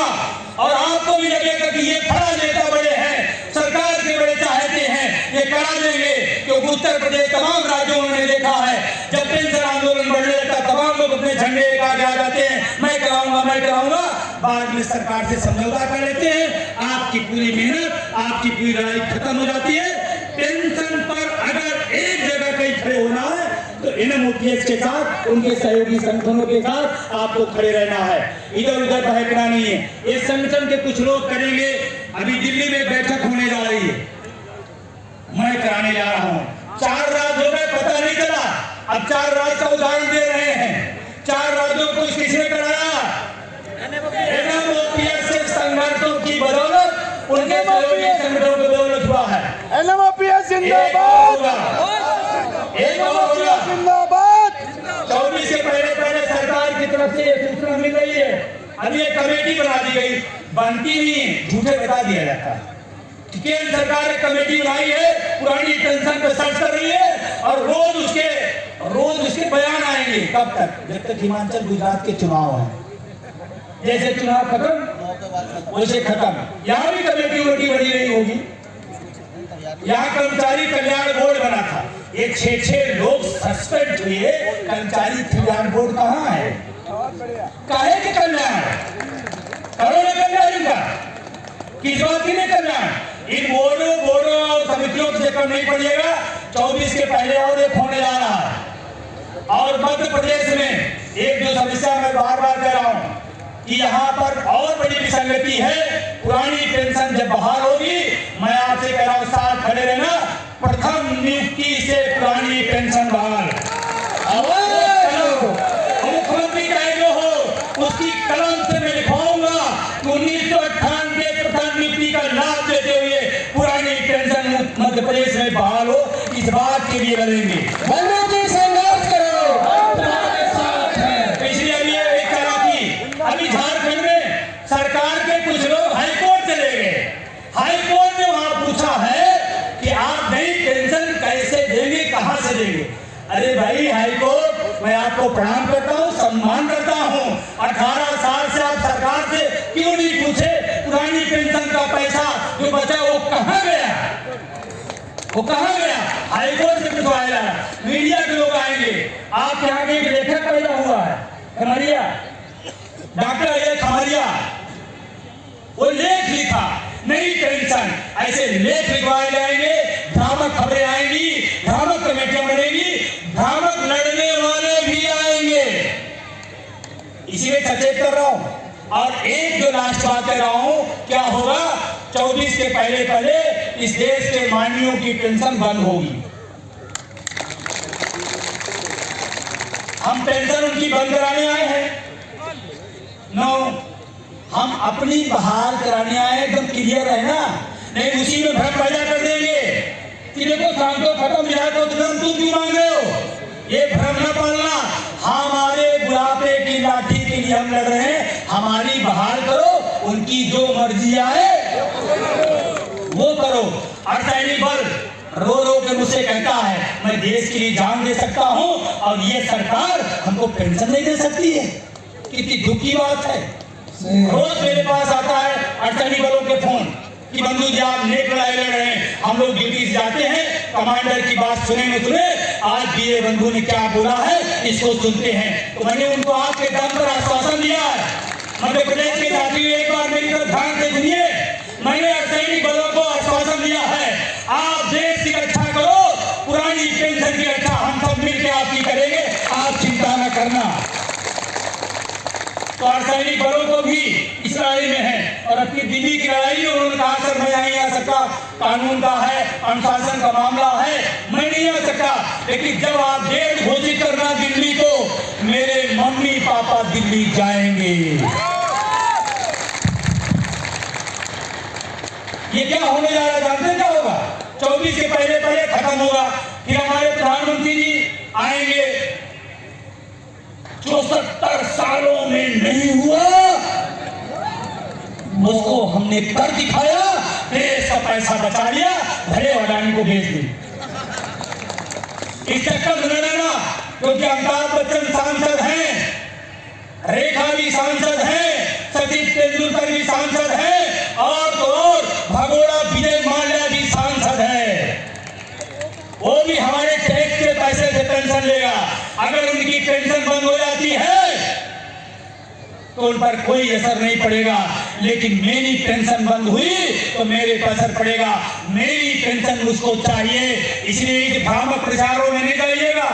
और आपको भी लगेगा कि ये बड़ा नेता बड़े हैं, सरकार के बड़े चाहते हैं, ये करा देंगे। क्योंकि उत्तर प्रदेश तमाम राज्यों में देखा है, जब पेंशन आंदोलन बढ़ने लगता तमाम लोग अपने झंडे लेकर आ जाते हैं, मैं कराऊंगा मैं कराऊंगा, बाद में सरकार से समझौता कर लेते हैं, आपकी पूरी मेहनत, आपकी पूरी लड़ाई खत्म हो जाती है। पेंशन पर अगर एक जगह कहीं खड़े होना है तो एनएमओपीएस के साथ, उनके सहयोगी संगठनों के साथ आपको खड़े रहना है, इधर उधर बहकना नहीं है। इस संगठन के कुछ लोग करेंगे, अभी दिल्ली में बैठक होने जा रही है, मैं कराने जा रहा हूँ। 4 राज्य हो गए, पता नहीं चला, अब 4 राज्य का उदाहरण दे रहे हैं। 4 राज्यों को किसने कराया? एनएमओपीएस के संगठनों की बदौलत, उनके सहयोगी संगठनों की बदौलत हुआ है। एनएमओपीएस जिंदाबाद, एक और जिंदाबाद। 24 से पहले सरकार की तरफ से सूचना मिल रही है, अभी एक कमेटी बना दी गई, बनती नहीं, झूठे बता दिया जाता है। केंद्र सरकार ने कमेटी बनाई है, पुरानी पेंशन पे सर्च कर रही है और रोज उसके बयान आएंगे। कब तक? जब तक हिमाचल गुजरात के चुनाव है, जैसे चुनाव खत्म वैसे खत्म। यहाँ भी कमेटी उल्टी बनी रही होगी। यहाँ कर्मचारी कल्याण बोर्ड बना था, एक 6 लोग सस्पेंड हुए, कर्मचारी कल्याण बोर्ड कहाँ है? काहे के कल्याण? करोड़ कल्याण इनका, किस बात की नहीं कल्याण? इन बोर्डों और समितियों से कम नहीं पड़ेगा। 24 के पहले और एक होने जा रहा है। और मध्य प्रदेश में एक जो समस्या मैं बार बार कह रहा हूं कि यहाँ पर और बड़ी विसंगति है। पुरानी पेंशन जब बहाल होगी, मैं आपसे कह रहा हूँ साथ खड़े रहना, प्रथम नियुक्ति से पुरानी पेंशन बहाल। मुख्यमंत्री कहे जो हो उसकी कलम से मैं लिखवाऊंगा 1998 प्रथम नियुक्ति का लाभ देते हुए पुरानी पेंशन मध्य प्रदेश में बहाल हो, इस बात के लिए लड़ेंगे। बंधु जी संघर्ष करो, इसलिए एक तरह की अभी झारखंड में सरकार के कुछ लोग हाईकोर्ट चले गए। हाईकोर्ट ने वहां पूछा है कि आप नई पेंशन कैसे देंगे, कहां से देंगे? अरे भाई हाईकोर्ट, मैं आपको प्रणाम करता हूं, सम्मान करता हूं। 18 साल से आप सरकार से क्यों नहीं पूछे पुरानी पेंशन का पैसा जो बचा वो कहां गया? वो कहां गया? हाईकोर्ट से पूछवाया। मीडिया के लोग आएंगे, आप यहाँ के एक लेखक पैदा हुआ है खमरिया, डॉक्टर ये खमरिया, वो लेख लिखा नई पेंशन, ऐसे लेख लिखवाए जाएंगे, भ्रामक खबरें आएंगी, भ्रामक कमेटियां बनेगी, भ्रामक लड़ने वाले भी आएंगे। इसीलिए सचेत कर रहा हूं। और एक जो लास्ट बात कर रहा हूं, क्या होगा? 24 के पहले इस देश के मानवियों की पेंशन बंद होगी। हम पेंशन उनकी बंद कराने आए हैं? नो, हम अपनी बहाल कराने आए, एकदम क्लियर है ना? नहीं उसी में भ्रम पैदा कर देंगे कि देखो शाम को खत्म जाए तो तुम क्यों मांग रहे हो? ये भ्रम न पालना। हमारे बुढ़ापे की लाठी के लिए हम लड़ रहे हैं, हमारी बहाल करो, उनकी जो मर्जी आए वो करो। अर्धसैनिक बल रो रो के मुझसे कहता है मैं देश के लिए जान दे सकता हूं और ये सरकार हमको पेंशन नहीं दे सकती है। कितनी दुख की बात है। रोज मेरे पास आता है अर्धसैनिक बलों के फोन कि बंधु जी आप नेक लड़ाई लड़ रहे हैं, हम लोग ड्यूटी से जाते हैं, कमांडर की बात सुने न सुने, आज भी ये बंधु ने क्या बोला है इसको सुनते हैं। तो मैंने उनको आपके दम पर आश्वासन दिया है। मध्य प्रदेश के साथियों एक बार मेरी तरफ ध्यान से सुनिए, मैंने अर्धसैनिक बलों को आश्वासन दिया है आप देश की रक्षा करो, पुरानी पेंशन की रक्षा हम सब मिलकर आपकी करेंगे, आप चिंता न करना। तो अर्धसैनिक बलों को भी इस लड़ाई में है। और अपनी दिल्ली की लड़ाई में उन्होंने कहा सर मैं नहीं आ सकता, कानून का है, अनुशासन का मामला है, मैं नहीं आ सकता। लेकिन जब आप डेट घोषित करना दिल्ली को, मेरे मम्मी पापा दिल्ली जाएंगे। ये क्या होने जा रहा है जानते हैं क्या होगा? 24 के पहले पहले खत्म होगा। फिर हमारे प्रधानमंत्री जी आएंगे, जो 70 सालों में नहीं हुआ उसको हमने कर दिखाया, देश का पैसा बचा लिया, भले अडानी को भेज दी। इस चक्कर में रहना, क्योंकि अमिताभ बच्चन सांसद हैं, रेखा भी सांसद हैं, सचिन तेंदुलकर भी सांसद हैं, और तो और भगोड़ा विजय माल्या भी सांसद है। वो भी हमारे टैक्स के पैसे से पेंशन लेगा। अगर उनकी पेंशन बंद हो जाती है तो उन पर कोई असर नहीं पड़ेगा, लेकिन मेरी पेंशन बंद हुई तो मेरे पर असर पड़ेगा। मेरी पेंशन उसको चाहिए। इसलिए इस भ्रामक प्रचारों में नहीं जाइएगा।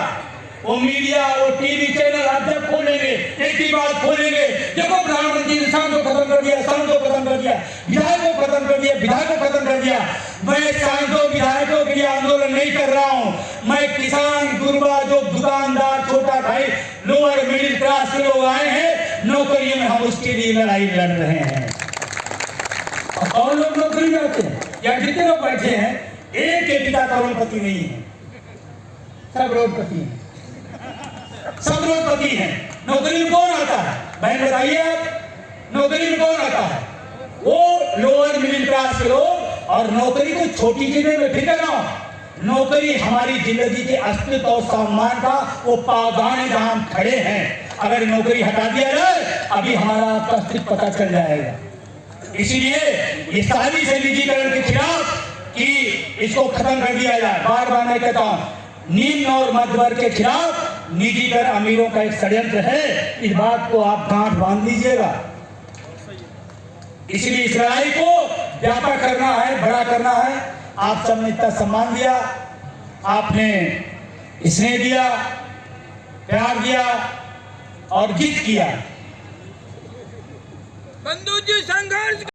वो मीडिया, वो टीवी चैनल आप जब खोलेंगे एक ही बात खोलेंगे, देखो प्रधानमंत्री ने शाम को खत्म कर दिया, शाम को खत्म कर दिया, विधायक को खत्म कर दिया, विधायक को खत्म कर दिया। मैं सांसदों विधायकों के लिए आंदोलन नहीं कर रहा हूं। मैं किसान, गुरबा, जो दुकानदार, छोटा भाई, लोअर मिडिल क्लास के लोग आए हैं नौकरियों में, हम उसके लिए लड़ाई लड़ रहे हैं। और लोग नौकरी में आते हैं, या जितने लोग बैठे हैं, एक के पिता करोड़पति नहीं है, सब रोडपति हैं, सब रोडपति हैं। नौकरी में कौन आता है? बहन बताइए आप, नौकरी में कौन आता है? वो लोअर मिडिल क्लास के लोग। और नौकरी को छोटी चीजें में फिक्र ना हो। नौकरी हमारी जिंदगी के अस्तित्व और सम्मान का वो पावदान है जहां हम खड़े हैं। अगर नौकरी हटा दिया जाए, अभी हमारा आपका अस्तित्व पता चल जाएगा। इसीलिए ये सारी से निजीकरण के खिलाफ कि इसको खत्म कर दिया जाए। बार बार मैं कहता हूं, निम्न और मध्य वर्ग के खिलाफ निजीकरण अमीरों का एक षड्यंत्र है। इस बात को आप गांठ बांध लीजिएगा। इसलिए इस लड़ाई को व्यापक करना है, बड़ा करना है। आप सबने इतना सम्मान दिया, आपने स्नेह दिया, प्यार दिया और जिद किया। बंधु जी संघर्ष